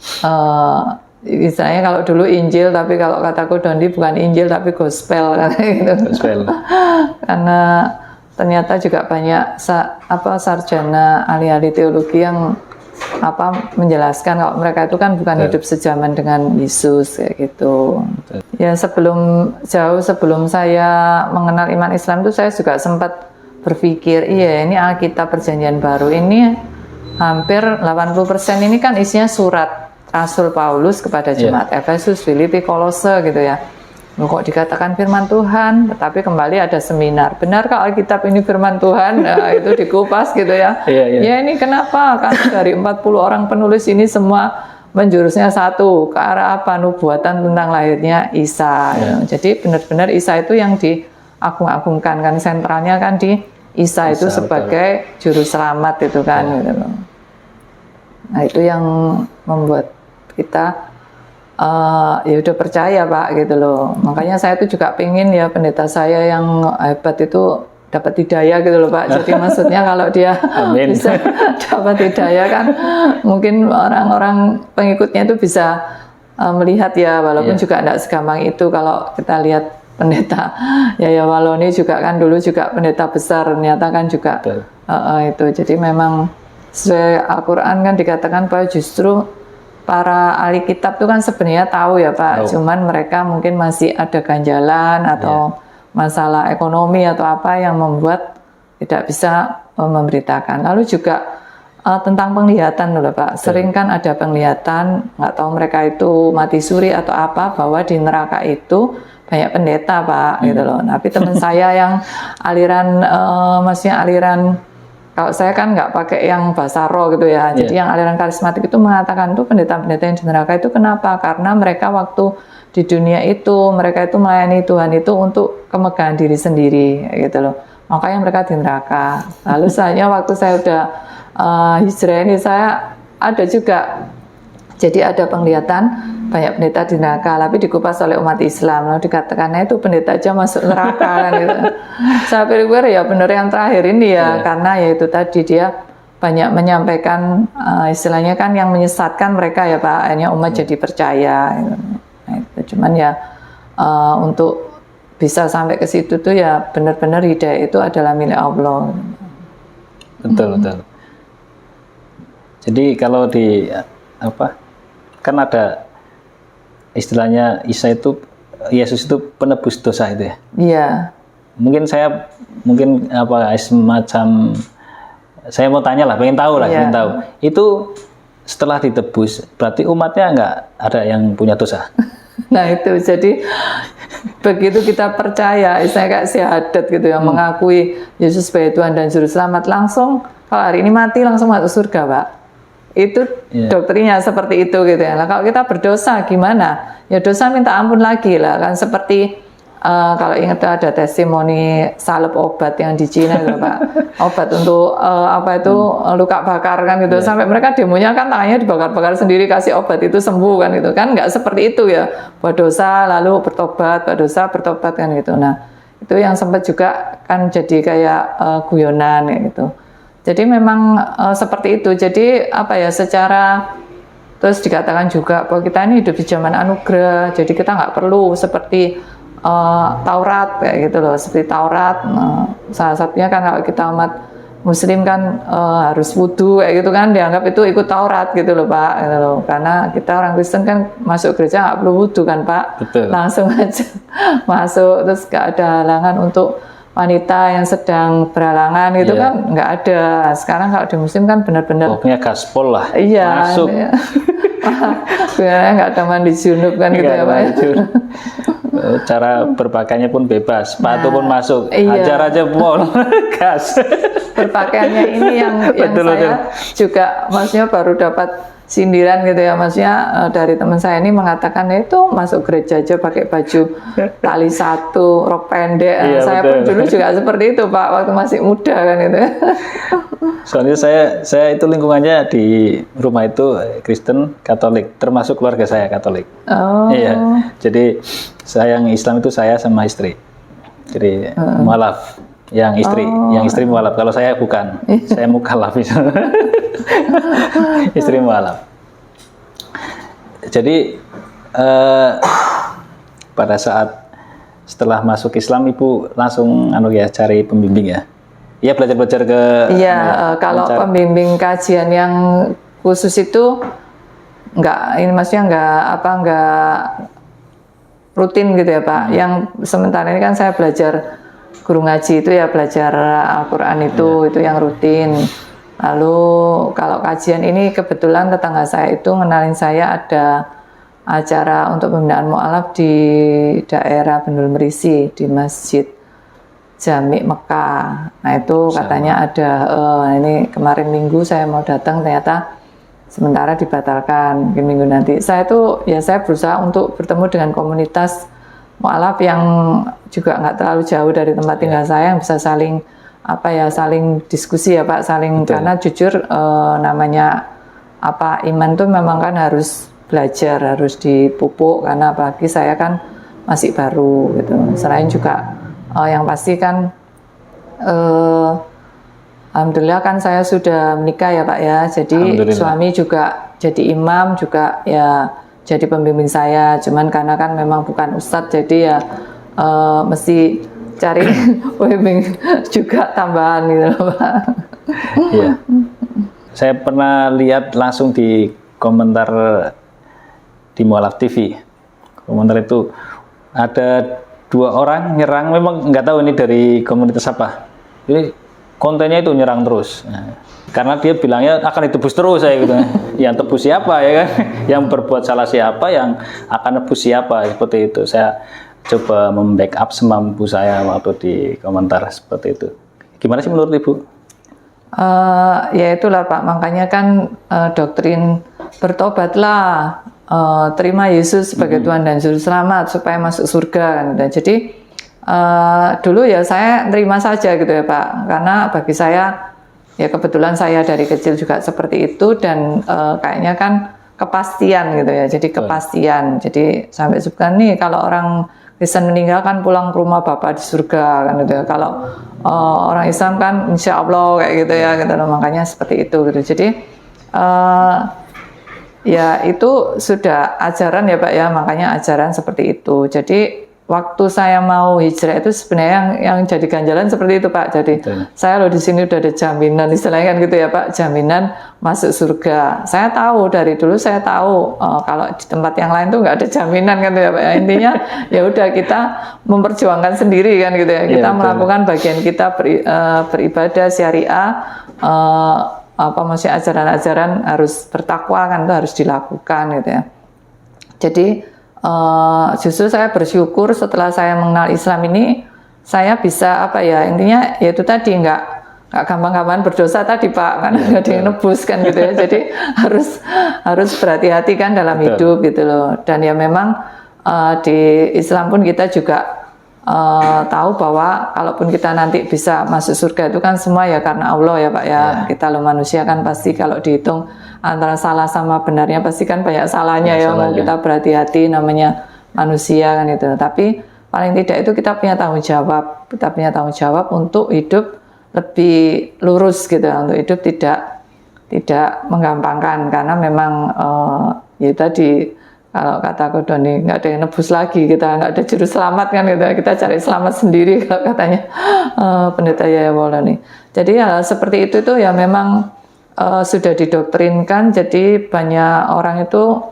istilahnya kalau dulu Injil, tapi kalau kataku Dondi bukan Injil tapi gospel kan gitu. Gospel. Karena ternyata juga banyak sarjana ahli-ahli teologi yang menjelaskan kalau mereka itu kan bukan hidup sejaman dengan Yesus kayak gitu. Ya jauh sebelum saya mengenal iman Islam itu saya juga sempat berpikir, iya ini Alkitab Perjanjian Baru ini hampir 80% ini kan isinya surat Rasul Paulus kepada jemaat Efesus, Filipi, Kolose gitu ya. Kok dikatakan firman Tuhan, tetapi kembali ada seminar. Benarkah Alkitab ini firman Tuhan? Nah, itu dikupas gitu ya. Ya ini kenapa? Karena dari 40 orang penulis ini semua menjurusnya satu, ke arah apa? Nubuatan tentang lahirnya Isa. Jadi benar-benar Isa itu yang diagung-agungkan kan, sentralnya kan di Isa itu sebagai juru selamat itu kan. Gitu loh. Nah itu yang membuat kita ya udah percaya Pak gitu loh. Makanya saya tuh juga pengen ya pendeta saya yang hebat itu dapat hidayah gitu loh Pak. Jadi maksudnya kalau dia bisa dapat hidayah kan mungkin orang-orang pengikutnya itu bisa melihat ya, walaupun juga tidak segampang itu. Kalau kita lihat pendeta Yaya Waloni juga kan dulu juga pendeta besar, ternyata kan juga itu. Jadi memang sesuai Al-Quran kan dikatakan bahwa justru para ahli kitab itu kan sebenarnya tahu ya Pak, cuman mereka mungkin masih ada ganjalan atau masalah ekonomi atau apa yang membuat tidak bisa memberitakan. Lalu juga tentang penglihatan loh Pak, sering kan ada penglihatan, nggak tahu mereka itu mati suri atau apa, bahwa di neraka itu banyak pendeta Pak gitu loh. Tapi teman saya yang aliran, maksudnya aliran, kalau saya kan nggak pakai yang bahasa roh gitu ya, jadi yang aliran karismatik itu mengatakan tuh pendeta-pendeta yang di neraka itu kenapa? Karena mereka waktu di dunia itu, mereka itu melayani Tuhan itu untuk kemegahan diri sendiri gitu loh. Makanya mereka di neraka. Lalu saya waktu saya udah hijrah ini saya ada juga, jadi ada penglihatan banyak pendeta di neraka, tapi dikupas oleh umat Islam. Lalu dikatakannya itu pendeta aja masuk neraka kan gitu. Saya pikir ya benar yang terakhir ini ya, karena ya itu tadi dia banyak menyampaikan istilahnya kan yang menyesatkan mereka ya Pak, akhirnya umat jadi percaya. Nah, itu cuman ya untuk bisa sampai ke situ tuh ya benar-benar hidayah itu adalah milik Allah. Betul, betul. Jadi kalau di apa kan ada istilahnya Yesus itu penebus dosa itu ya. Iya. Mungkin semacam saya mau tanya lah, pengen tahu lah, Iya. pengen tahu. Itu setelah ditebus berarti umatnya nggak ada yang punya dosa. Nah itu jadi begitu kita percaya, saya kayak syahadat gitu ya, mengakui Yesus sebagai Tuhan dan Juru Selamat, langsung kalau hari ini mati langsung masuk surga Pak. Itu doktrinnya seperti itu gitu ya. Nah, kalau kita berdosa gimana? Ya dosa minta ampun lagi lah kan, seperti kalau ingat ada testimoni salep obat yang di Cina gitu Pak. Obat untuk luka bakar kan gitu. Sampai mereka demonya kan tangannya dibakar-bakar sendiri, kasih obat itu sembuh kan gitu. Kan nggak seperti itu ya. Buat dosa lalu bertobat, buat dosa bertobat kan gitu. Nah, itu yang sempat juga kan jadi kayak guyonan kayak gitu. Jadi memang seperti itu. Jadi secara terus dikatakan juga bahwa kita ini hidup di zaman anugerah. Jadi kita nggak perlu seperti Taurat kayak gitu loh, seperti Taurat. Salah satunya kan kalau kita umat Muslim kan harus wudhu kayak gitu kan, dianggap itu ikut Taurat gitu loh Pak, gitu loh. Karena kita orang Kristen kan masuk gereja nggak perlu wudhu kan Pak. Betul. Langsung aja masuk, terus nggak ada halangan untuk wanita yang sedang berhalangan gitu kan nggak ada. Sekarang kalau di Muslim kan benar-benar pokoknya gaspol lah, iya, masuk. Sebenarnya nggak ada mandi junub kan gitu ya Pak. Cara berpakaiannya pun bebas, sepatu pun masuk, iya. hajar aja pun gas. Berpakaiannya ini yang saya juga maksudnya baru dapat sindiran gitu ya, maksudnya dari teman saya ini mengatakan itu masuk gereja aja pakai baju tali satu, rok pendek. Saya pun dulu juga seperti itu Pak, waktu masih muda kan gitu. Soalnya saya itu lingkungannya di rumah itu Kristen Katolik, termasuk keluarga saya Katolik. Oh. Iya, jadi saya yang Islam itu saya sama istri. Jadi mualaf, yang istri mualaf. Kalau saya bukan, saya mukallaf. Istri mualaf. Jadi pada saat setelah masuk Islam ibu langsung cari pembimbing ya. Iya, belajar ke. Iya, kalau pembimbing kajian yang khusus itu maksudnya nggak rutin gitu ya Pak. Yang sementara ini kan saya belajar guru ngaji itu ya, belajar Al-Quran itu yang rutin. Lalu kalau kajian ini kebetulan tetangga saya itu ngenalin saya ada acara untuk pembinaan mu'alaf di daerah Bendul Merisi di Masjid Jami Mekah. Nah itu katanya ada, ini kemarin minggu saya mau datang, ternyata sementara dibatalkan, mungkin minggu nanti. Saya berusaha untuk bertemu dengan komunitas mu'alaf yang juga nggak terlalu jauh dari tempat tinggal saya, yang bisa saling diskusi ya Pak, karena jujur namanya iman tuh memang kan harus belajar, harus dipupuk, karena apalagi saya kan masih baru gitu. Selain juga yang pasti kan alhamdulillah kan saya sudah menikah ya Pak ya, jadi suami juga jadi imam, juga ya jadi pembimbing saya, cuman karena kan memang bukan ustadz, jadi ya mesti cari pembimbing juga tambahan gitu Pak. Iya. Saya pernah lihat langsung di komentar di Mualaf TV. Komentar itu ada 2 orang nyerang, memang nggak tahu ini dari komunitas apa. Ini kontennya itu nyerang terus. Nah, karena dia bilangnya akan ditebus terus saya gitu. Yang tebus siapa ya kan? Yang berbuat salah siapa, yang akan nebus siapa, seperti itu. Saya coba membackup semampu saya waktu di komentar seperti itu. Gimana sih menurut Ibu? Ya itulah Pak, makanya kan doktrin bertobatlah, terima Yesus sebagai Tuhan dan Juru Selamat supaya masuk surga kan. Dan jadi dulu ya saya terima saja gitu ya Pak, karena bagi saya ya kebetulan saya dari kecil juga seperti itu, dan kayaknya kan kepastian gitu ya, jadi kepastian. Jadi sampai sekarang nih kalau orang Kristen meninggal kan pulang ke rumah Bapa di surga kan gitu. Kalau orang Islam kan insya Allah kayak gitu ya gitu loh. Makanya seperti itu gitu. Jadi ya itu sudah ajaran ya Pak ya, makanya ajaran seperti itu. Jadi waktu saya mau hijrah itu sebenarnya yang jadi ganjalan seperti itu Pak. Jadi saya loh di sini udah ada jaminan istilahnya kan gitu ya Pak, jaminan masuk surga. Saya tahu dari dulu saya tahu kalau di tempat yang lain tuh nggak ada jaminan kan ya Pak. Ya. Intinya ya udah kita memperjuangkan sendiri kan gitu ya. Kita melakukan bagian kita beribadah syariah. Maksudnya ajaran-ajaran harus bertakwa kan itu harus dilakukan gitu ya. Jadi justru saya bersyukur setelah saya mengenal Islam ini saya bisa intinya yaitu tadi nggak gampang-gampang berdosa tadi Pak kan nggak ada yang nebus kan gitu ya. Jadi harus berhati-hati kan dalam hidup gitu loh. Dan ya memang di Islam pun kita juga tahu bahwa kalaupun kita nanti bisa masuk surga itu kan semua ya karena Allah ya Pak ya. Kita lo manusia kan pasti kalau dihitung antara salah sama benarnya pasti kan banyak salahnya ya. Mau kita berhati-hati namanya manusia kan itu. Tapi paling tidak itu kita punya tanggung jawab. Kita punya tanggung jawab untuk hidup lebih lurus gitu ya. Untuk hidup tidak menggampangkan karena memang ya tadi kalau kata Doni nggak ada yang nebus lagi, kita nggak ada juru selamat kan gitu, kita cari selamat sendiri kalau katanya Pendeta Yaya Wolo nih. Jadi hal seperti itu tuh ya memang sudah didoktrinkan, jadi banyak orang itu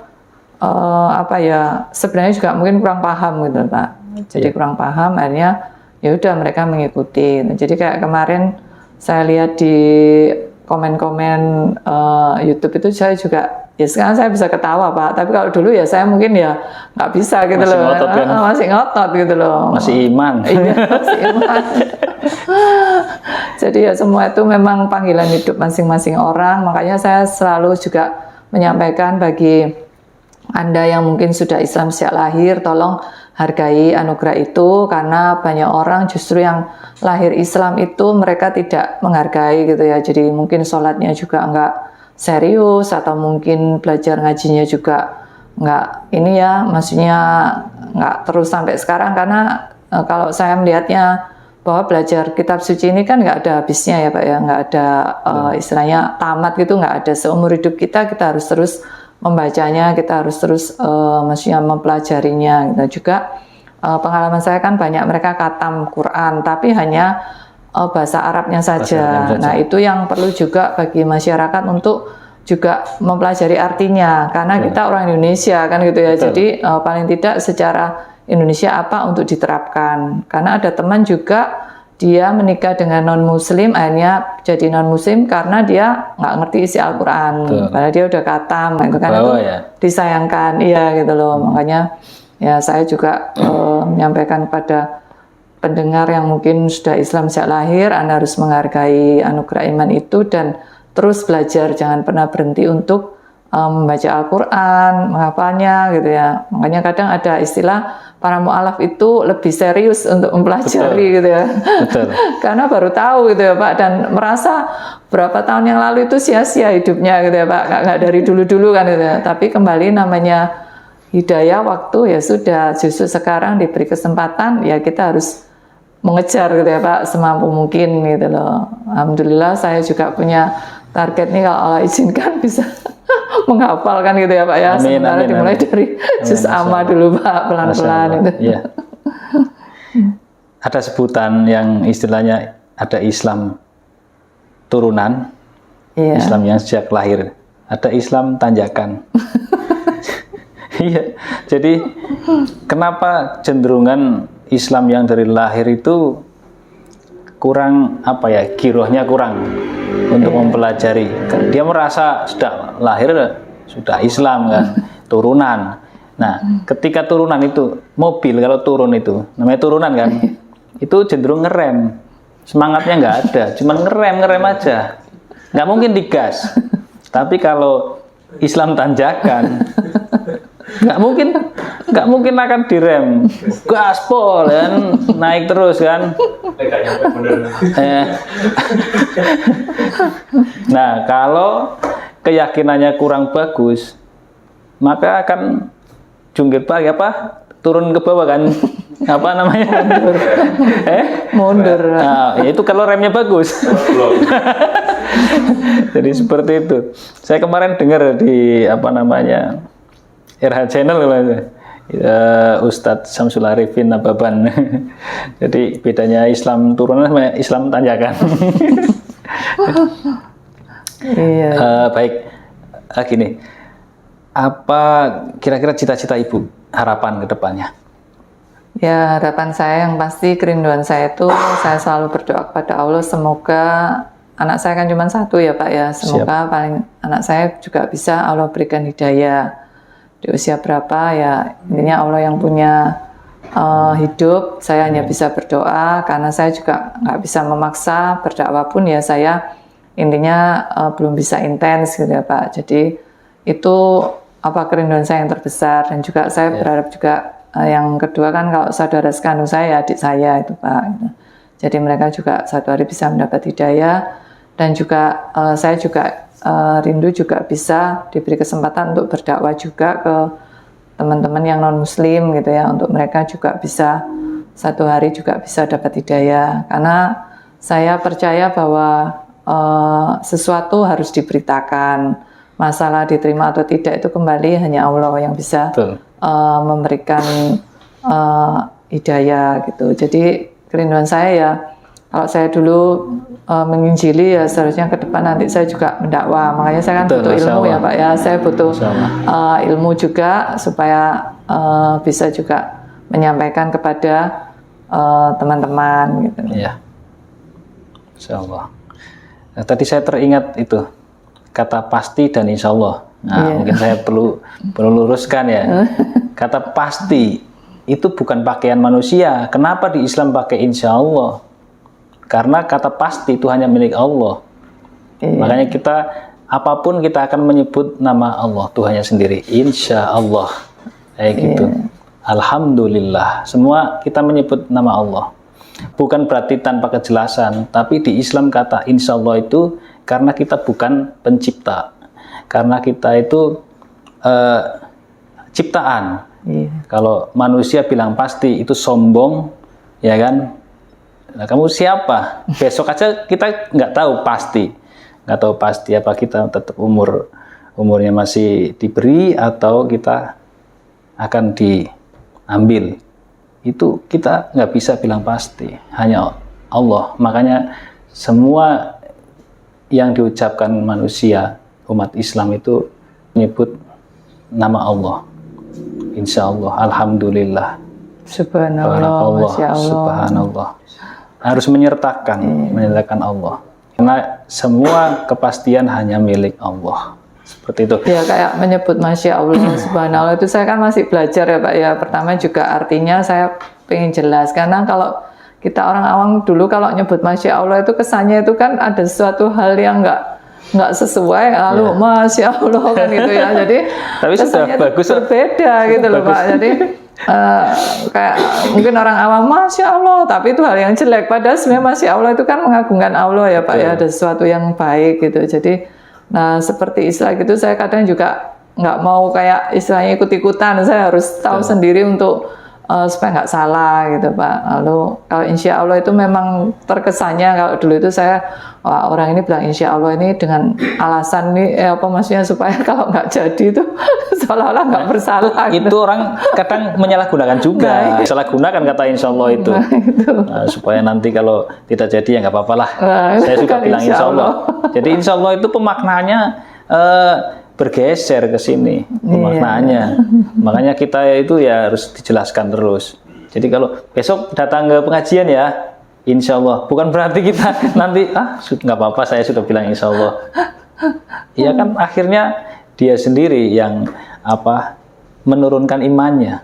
sebenarnya juga mungkin kurang paham gitu Pak. Jadi kurang paham, akhirnya ya udah mereka mengikuti. Jadi kayak kemarin saya lihat di komen-komen YouTube itu saya juga ya sekarang saya bisa ketawa Pak, tapi kalau dulu ya saya mungkin ya nggak bisa gitu masih loh. Ngotot, kan? Masih ngotot gitu loh. Masih iman. Iya, masih iman. Jadi ya semua itu memang panggilan hidup masing-masing orang, makanya saya selalu juga menyampaikan bagi Anda yang mungkin sudah Islam sejak lahir, tolong hargai anugerah itu, karena banyak orang justru yang lahir Islam itu mereka tidak menghargai gitu ya. Jadi mungkin sholatnya juga enggak serius, atau mungkin belajar ngajinya juga enggak maksudnya enggak terus sampai sekarang, karena kalau saya melihatnya bahwa belajar kitab suci ini kan enggak ada habisnya ya Pak ya, enggak ada istilahnya tamat gitu, enggak ada. Seumur hidup kita harus terus membacanya, kita harus terus maksudnya mempelajarinya gitu. Juga pengalaman saya kan banyak mereka khatam Quran tapi hanya bahasa Arabnya saja. Nah, itu yang perlu juga bagi masyarakat untuk juga mempelajari artinya, karena kita orang Indonesia kan gitu ya. Jadi paling tidak secara Indonesia apa untuk diterapkan. Karena ada teman juga dia menikah dengan non-muslim, akhirnya jadi non-muslim karena dia nggak ngerti isi Al-Quran. Padahal dia udah khatam, itu kan itu disayangkan, iya gitu loh. Makanya ya saya juga menyampaikan kepada pendengar yang mungkin sudah Islam sejak lahir, Anda harus menghargai anugerah iman itu dan terus belajar, jangan pernah berhenti untuk membaca Al-Quran, menghafalnya gitu ya. Makanya kadang ada istilah para mu'alaf itu lebih serius untuk mempelajari gitu ya. Betul. Karena baru tahu gitu ya Pak, dan merasa berapa tahun yang lalu itu sia-sia hidupnya gitu ya Pak, nggak dari dulu-dulu kan gitu ya. Tapi kembali namanya hidayah waktu ya sudah, justru sekarang diberi kesempatan ya kita harus mengejar gitu ya Pak semampu mungkin gitu loh. Alhamdulillah saya juga punya target nih kalau Allah izinkan bisa menghafalkan gitu ya Pak ya. Sementara dimulai dari juz amma dulu Pak, pelan-pelan itu. Ya. Ada sebutan yang istilahnya ada Islam turunan, Islam yang sejak lahir, ada Islam tanjakan. Iya. Jadi kenapa cenderungan Islam yang dari lahir itu kurang girohnya kurang untuk mempelajari. Dia merasa sudah lahir sudah Islam kan, turunan. Nah, ketika turunan itu mobil kalau turun itu namanya turunan kan, itu cenderung ngerem, semangatnya nggak ada, cuman ngerem aja, nggak mungkin digas. Tapi kalau Islam tanjakan nggak mungkin akan direm, gaspol kan, naik terus kan. Nah, kalau keyakinannya kurang bagus, maka akan jungkir balik turun ke bawah kan, apa namanya? Mundur. Nah, ya itu kalau remnya bagus. Jadi seperti itu. Saya kemarin dengar di apa namanya RH Channel Ustadz Samsul Arifin Nababan. Jadi bedanya Islam turunan sama Islam tanjakan. Iya. Baik, gini. Apa kira-kira cita-cita Ibu, harapan ke depannya? Ya, harapan saya yang pasti, kerinduan saya itu, saya selalu berdoa kepada Allah, semoga anak saya kan cuma satu ya Pak ya, semoga paling anak saya juga bisa Allah berikan hidayah di usia berapa ya, intinya Allah yang punya hidup, saya hanya bisa berdoa karena saya juga nggak bisa memaksa berdakwah pun ya, saya intinya belum bisa intens gitu ya Pak. Jadi itu apa kerinduan saya yang terbesar, dan juga saya berharap juga yang kedua kan kalau saudara sekandung saya, adik saya itu Pak. Jadi mereka juga satu hari bisa mendapat hidayah, dan juga saya juga rindu juga bisa diberi kesempatan untuk berdakwah juga ke teman-teman yang non muslim gitu ya, untuk mereka juga bisa satu hari juga bisa dapat hidayah, karena saya percaya bahwa sesuatu harus diberitakan, masalah diterima atau tidak itu kembali hanya Allah yang bisa memberikan hidayah gitu. Jadi kerinduan saya ya, kalau saya dulu menginjili ya seharusnya ke depan nanti saya juga mendakwah. Makanya saya kan butuh ilmu ya Pak ya, saya butuh ilmu juga supaya bisa juga menyampaikan kepada teman-teman gitu. Iya, insyaallah. Nah, tadi saya teringat itu kata pasti dan insya Allah. Nah, mungkin saya perlu luruskan ya. Kata pasti itu bukan pakaian manusia. Kenapa di Islam pakai insya Allah? Karena kata pasti itu hanya milik Allah. Makanya kita apapun kita akan menyebut nama Allah, Tuhannya sendiri. Insya Allah, kayak gitu. Alhamdulillah. Semua kita menyebut nama Allah. Bukan berarti tanpa kejelasan, tapi di Islam kata insya Allah itu karena kita bukan pencipta, karena kita itu ciptaan. Kalau manusia bilang pasti itu sombong, ya kan? Nah, kamu siapa? Besok aja kita nggak tahu pasti, apa kita tetap umurnya masih diberi atau kita akan diambil. Itu kita nggak bisa bilang pasti, hanya Allah. Makanya semua yang diucapkan manusia, umat Islam itu menyebut nama Allah. Insya Allah, Alhamdulillah, Subhanallah, Masya Allah. Subhanallah. Harus menyertakan Allah. Karena semua kepastian hanya milik Allah. Seperti itu. Ya kayak menyebut Masya Allah, Subhanallah itu saya kan masih belajar ya Pak ya. Pertama juga artinya saya pengen jelas, karena kalau kita orang awam dulu kalau nyebut Masya Allah itu kesannya itu kan ada sesuatu hal yang nggak sesuai, lalu Masya Allah kan gitu ya. Jadi tapi kesannya bagus, berbeda gitu loh Pak. Jadi kayak mungkin orang awam Masya Allah, tapi itu hal yang jelek. Padahal sebenarnya Masya Allah itu kan mengagungkan Allah ya Pak ya. Ada sesuatu yang baik gitu. Jadi nah seperti istilah gitu saya kadang juga nggak mau kayak istilahnya ikut-ikutan. Saya harus tahu sendiri untuk supaya nggak salah gitu Pak. Lalu kalau insya Allah itu memang terkesannya kalau dulu itu saya orang ini bilang insya Allah ini dengan alasan ini apa maksudnya supaya kalau nggak jadi itu seolah-olah nggak bersalah. Itu gitu. orang kadang menyalahgunakan juga. Salah gunakan kata insya Allah itu. Nah, supaya nanti kalau tidak jadi ya nggak apa-apa lah. Saya sudah kan bilang insya Allah. Jadi insya Allah itu pemaknaannya bergeser ke sini pemaknaannya. Makanya kita itu ya harus dijelaskan terus. Jadi kalau besok datang ke pengajian ya, insya Allah. Bukan berarti kita nanti nggak apa-apa saya sudah bilang insya Allah. Iya kan akhirnya dia sendiri yang menurunkan imannya.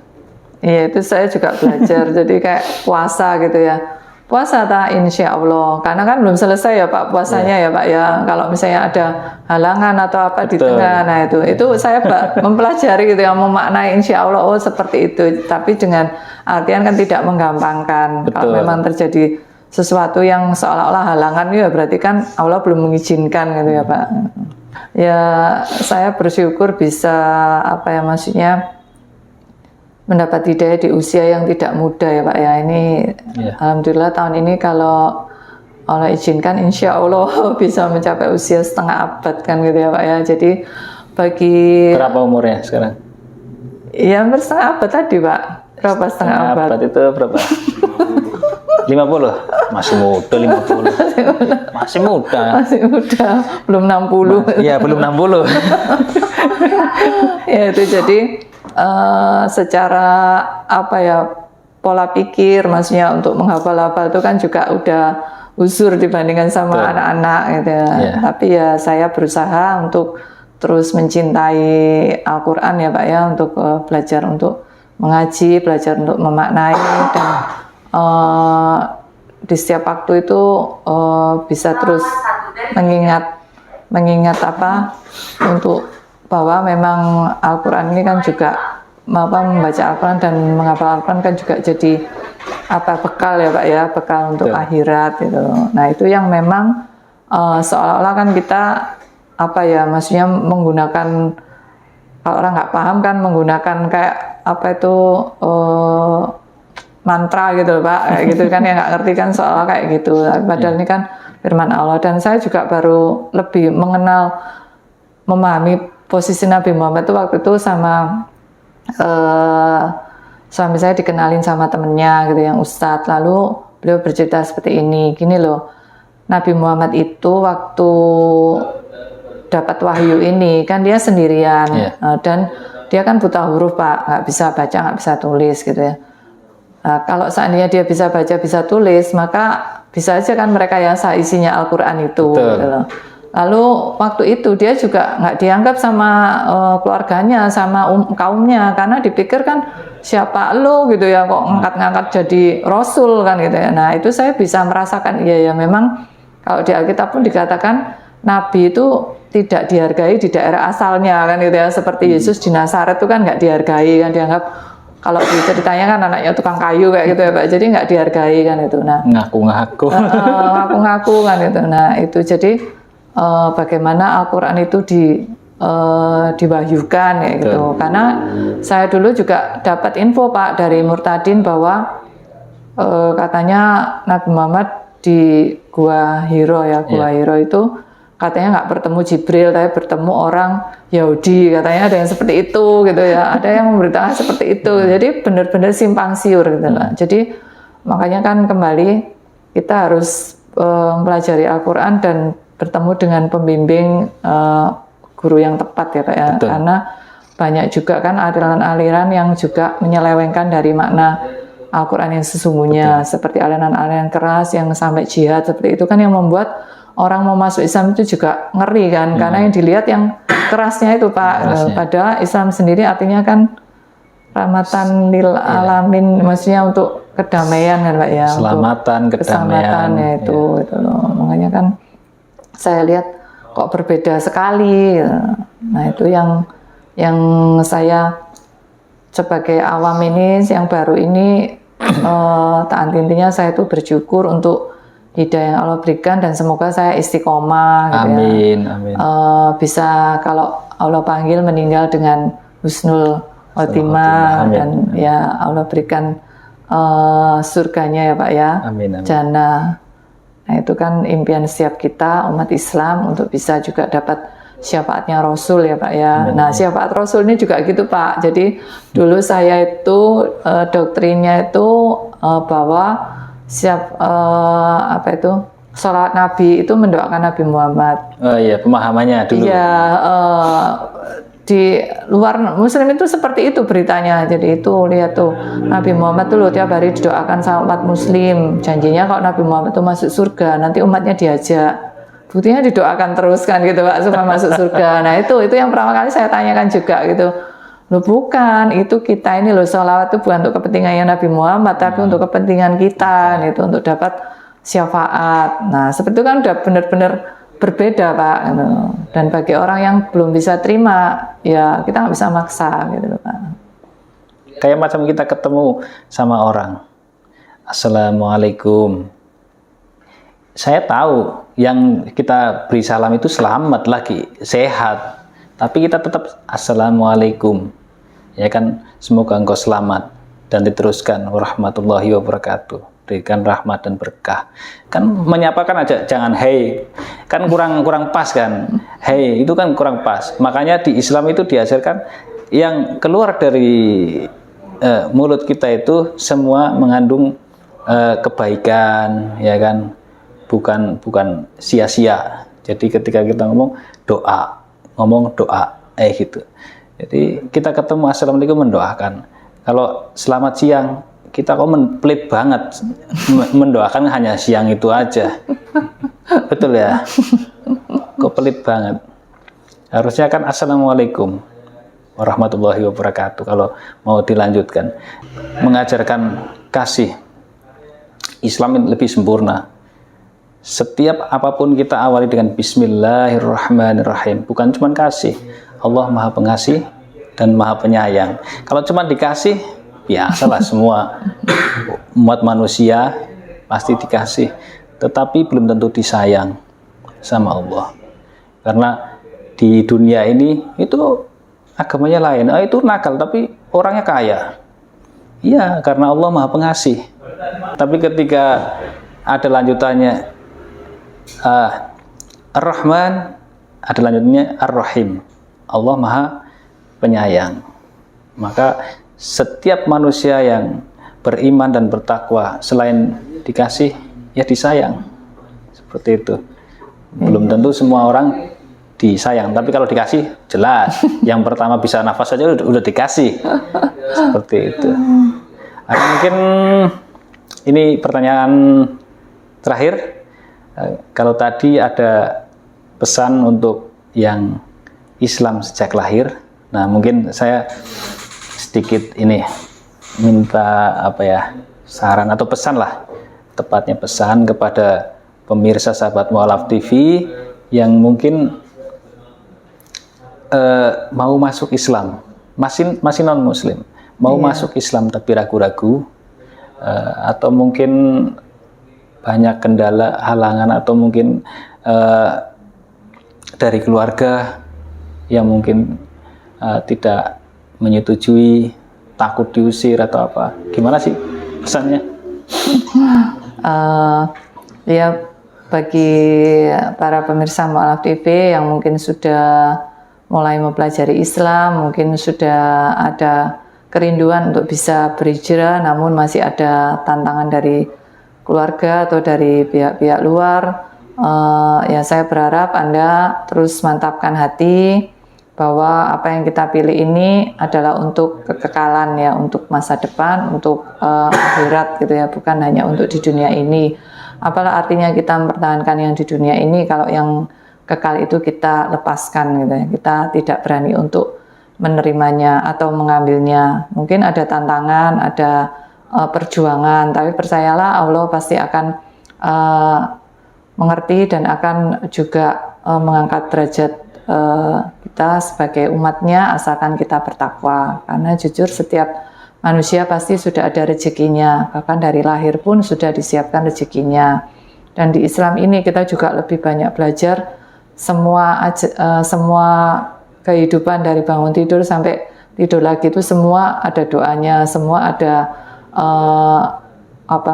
Iya itu saya juga belajar. Jadi kayak puasa gitu ya. Puasa tak insya Allah, karena kan belum selesai ya Pak puasanya ya Pak ya. Kalau misalnya ada halangan atau apa di tengah, nah itu saya mempelajari gitu ya, memaknai insya Allah seperti itu. Tapi dengan artian kan tidak menggampangkan. Kalau memang terjadi sesuatu yang seolah-olah halangan ya berarti kan Allah belum mengizinkan gitu ya Pak. Ya saya bersyukur bisa maksudnya mendapat hidayah di usia yang tidak muda ya Pak ya. Ini alhamdulillah tahun ini kalau Allah izinkan insya Allah bisa mencapai usia setengah abad kan gitu ya Pak ya. Jadi bagi Berapa umurnya sekarang? ya hampir setengah abad tadi Pak. Berapa setengah abad? Itu berapa? 50? Masih muda 50. Masih muda. Masih muda, belum 60. Iya, belum 60. Ya itu jadi secara apa ya, pola pikir maksudnya untuk menghafal-hafal itu kan juga udah usur dibandingkan sama anak-anak gitu ya. Tapi ya saya berusaha untuk terus mencintai Al-Quran ya Pak ya, untuk belajar untuk mengaji, belajar untuk memaknai, dan di setiap waktu itu bisa terus mengingat apa, untuk bahwa memang Al-Quran ini kan juga membaca Al-Quran dan menghafal Al-Quran kan juga jadi apa, bekal ya Pak ya, bekal untuk akhirat gitu. Nah itu yang memang seolah-olah kan kita apa ya, maksudnya menggunakan, kalau orang nggak paham kan menggunakan kayak apa itu mantra gitu Pak, kayak gitu kan, yang nggak ngerti kan seolah kayak gitu. Padahal ini kan firman Allah, dan saya juga baru lebih memahami posisi Nabi Muhammad itu waktu itu sama suami saya dikenalin sama temennya gitu yang ustadz, lalu beliau bercerita seperti ini, gini loh, Nabi Muhammad itu waktu dapat wahyu ini kan dia sendirian, dan dia kan buta huruf Pak, nggak bisa baca, nggak bisa tulis gitu ya. Nah, kalau seandainya dia bisa baca, bisa tulis, maka bisa aja kan mereka yang isinya Al-Quran itu gitu loh. Lalu waktu itu dia juga nggak dianggap sama keluarganya, sama kaumnya, karena dipikir kan siapa lo gitu ya, kok ngangkat-ngangkat jadi Rasul kan gitu ya. Nah itu saya bisa merasakan, iya ya memang kalau di Alkitab pun dikatakan Nabi itu tidak dihargai di daerah asalnya kan gitu ya, seperti Yesus di Nazaret itu kan nggak dihargai kan, dianggap kalau ceritanya kan anaknya tukang kayu kayak gitu ya Pak, jadi nggak dihargai kan itu. Nah ngaku-ngaku kan itu. Nah itu jadi bagaimana Al-Quran itu diwahyukan ya gitu. Karena saya dulu juga dapat info Pak dari Murtadin bahwa katanya Nabi Muhammad di Gua Hiro ya, Gua Hiro itu katanya nggak bertemu Jibril, tapi bertemu orang Yahudi, katanya ada yang seperti itu gitu ya, ada yang memberitakan seperti itu. Jadi benar-benar simpang siur gitu lah. Jadi makanya kan kembali kita harus mempelajari Al-Quran dan bertemu dengan pembimbing guru yang tepat ya Pak ya. Karena banyak juga kan aliran-aliran yang juga menyelewengkan dari makna Al-Quran yang sesungguhnya. Seperti aliran-aliran keras yang sampai jihad seperti itu kan, yang membuat orang mau masuk Islam itu juga ngeri kan, karena yang dilihat yang kerasnya itu Pak. Padahal Islam sendiri artinya kan rahmatan lil alamin, maksudnya untuk kedamaian kan Pak ya, keselamatan, kedamaian ya itu loh. Makanya kan saya lihat kok berbeda sekali. Nah itu yang saya sebagai awam ini, yang baru ini, tak intinya saya itu bersyukur untuk hidayah yang Allah berikan, dan semoga saya istiqomah gitu amin, ya. Amin. Bisa kalau Allah panggil meninggal dengan husnul khotimah, dan ya Allah berikan surganya ya Pak ya, amin. Jannah. Nah itu kan impian setiap kita umat Islam untuk bisa juga dapat syafaatnya Rasul ya Pak ya. Nah syafaat Rasul ini juga gitu Pak. Jadi dulu saya itu doktrinnya itu bahwa apa itu, sholawat Nabi itu mendoakan Nabi Muhammad. Oh iya, pemahamannya dulu. Iya, di luar Muslim itu seperti itu beritanya. Jadi itu lihat tuh, Nabi Muhammad tuh tiap hari didoakan sama umat Muslim. Janjinya kalau Nabi Muhammad itu masuk surga, nanti umatnya diajak. Buktinya didoakan terus kan gitu Pak, supaya masuk surga. Nah itu yang pertama kali saya tanyakan juga gitu. Loh bukan, itu kita ini loh, sholawat itu bukan untuk kepentingannya Nabi Muhammad, tapi untuk kepentingan kita, itu untuk dapat syafaat. Nah seperti itu kan udah benar-benar berbeda Pak. Gitu. Dan bagi orang yang belum bisa terima, ya kita nggak bisa maksa gitu Pak. Kayak macam kita ketemu sama orang, Assalamualaikum. Saya tahu yang kita beri salam itu selamat lagi, sehat. Tapi kita tetap Assalamualaikum. ya kan, semoga engkau selamat dan diteruskan warahmatullahi wabarakatuh, berikan rahmat dan berkah. Kan menyapa kan aja, jangan hey, kan kurang pas kan, hey itu kan kurang pas. Makanya di Islam itu diajarkan yang keluar dari mulut kita itu semua mengandung kebaikan, ya kan, bukan sia-sia. Jadi ketika kita ngomong doa gitu. Jadi kita ketemu assalamualaikum mendoakan. Kalau selamat siang kita kok pelit banget mendoakan hanya siang itu aja. Betul ya? Kok pelit banget. Harusnya kan assalamualaikum warahmatullahi wabarakatuh kalau mau dilanjutkan. Mengajarkan kasih. Islam lebih sempurna. Setiap apapun kita awali dengan bismillahirrahmanirrahim. Bukan cuma kasih. Allah Maha Pengasih dan Maha Penyayang. Kalau cuma dikasih, biasalah semua umat manusia pasti dikasih. Tetapi belum tentu disayang sama Allah. Karena di dunia ini itu agamanya lain. Itu nakal tapi orangnya kaya. Iya, karena Allah Maha Pengasih. Tapi ketika ada lanjutannya Ar-Rahman, ada lanjutannya Ar-Rahim. Allah Maha Penyayang. Maka setiap manusia yang beriman dan bertakwa selain dikasih ya disayang. Seperti itu. Belum tentu semua orang disayang, tapi kalau dikasih jelas. Yang pertama bisa nafas saja udah dikasih. Seperti itu. Mungkin ini pertanyaan terakhir. Kalau tadi ada pesan untuk yang Islam sejak lahir, nah mungkin saya sedikit ini minta saran atau pesan lah, tepatnya pesan kepada pemirsa sahabat Mu'alaf TV yang mungkin mau masuk Islam, masih non Muslim, mau masuk Islam tapi ragu-ragu, atau mungkin banyak kendala, halangan, atau mungkin dari keluarga yang mungkin tidak menyetujui, takut diusir atau apa. Gimana sih pesannya? Ya, bagi para pemirsa Mu'alaf TV yang mungkin sudah mulai mempelajari Islam, mungkin sudah ada kerinduan untuk bisa berhijrah, namun masih ada tantangan dari keluarga atau dari pihak-pihak luar, ya saya berharap Anda terus mantapkan hati bahwa apa yang kita pilih ini adalah untuk kekekalan, ya, untuk masa depan, untuk akhirat gitu ya, bukan hanya untuk di dunia ini. Apalah artinya kita mempertahankan yang di dunia ini kalau yang kekal itu kita lepaskan gitu ya. Kita tidak berani untuk menerimanya atau mengambilnya. Mungkin ada tantangan, ada perjuangan, tapi percayalah Allah pasti akan mengerti dan akan juga mengangkat derajat kita sebagai umatnya asalkan kita bertakwa. Karena jujur setiap manusia pasti sudah ada rezekinya, bahkan dari lahir pun sudah disiapkan rezekinya. Dan di Islam ini kita juga lebih banyak belajar semua kehidupan dari bangun tidur sampai tidur lagi itu semua ada doanya, semua ada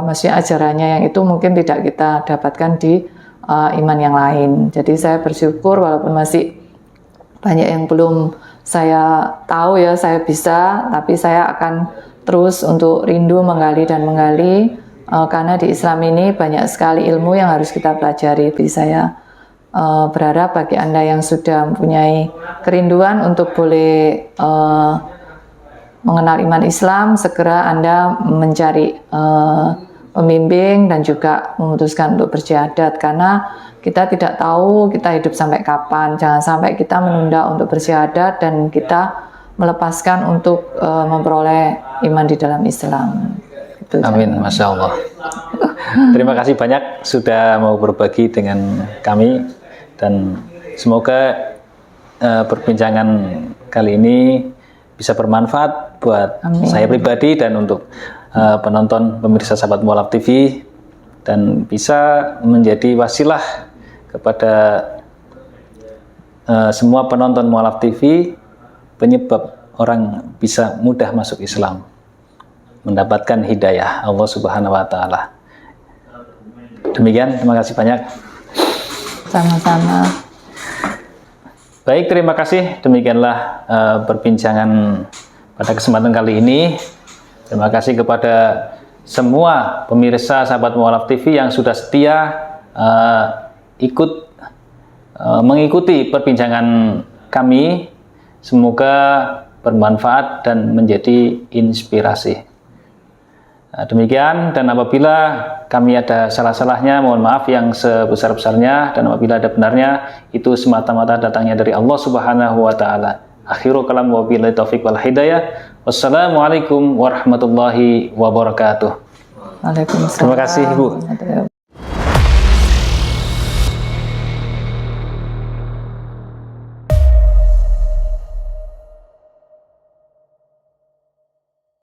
maksudnya ajarannya yang itu mungkin tidak kita dapatkan di iman yang lain. Jadi saya bersyukur walaupun masih banyak yang belum saya tahu ya, saya bisa, tapi saya akan terus untuk rindu menggali dan menggali, karena di Islam ini banyak sekali ilmu yang harus kita pelajari. Jadi saya berharap bagi Anda yang sudah mempunyai kerinduan untuk boleh mengenal iman Islam, segera Anda mencari pembimbing dan juga memutuskan untuk bersyahadat, karena kita tidak tahu kita hidup sampai kapan. Jangan sampai kita menunda untuk bersyahadat dan kita melepaskan untuk memperoleh iman di dalam Islam. Gitu, amin, Masya Allah. Terima kasih banyak sudah mau berbagi dengan kami, dan semoga perbincangan kali ini bisa bermanfaat buat saya pribadi dan untuk penonton pemirsa sahabat Mu'alaf TV, dan bisa menjadi wasilah kepada semua penonton Mu'alaf TV, penyebab orang bisa mudah masuk Islam, mendapatkan hidayah Allah Subhanahu wa taala. Demikian, terima kasih banyak. Sama-sama. Baik, terima kasih. Demikianlah perbincangan pada kesempatan kali ini. Terima kasih kepada semua pemirsa sahabat Mualaf TV yang sudah setia mengikuti perbincangan kami. Semoga bermanfaat dan menjadi inspirasi. Demikian, dan apabila kami ada salah-salahnya, mohon maaf yang sebesar-besarnya, dan apabila ada benarnya, itu semata-mata datangnya dari Allah Subhanahu wa taala. Akhiru kalam wa billahi taufiq wal hidayah. Wassalamualaikum warahmatullahi wabarakatuh. Waalaikumsalam. Terima kasih, Ibu.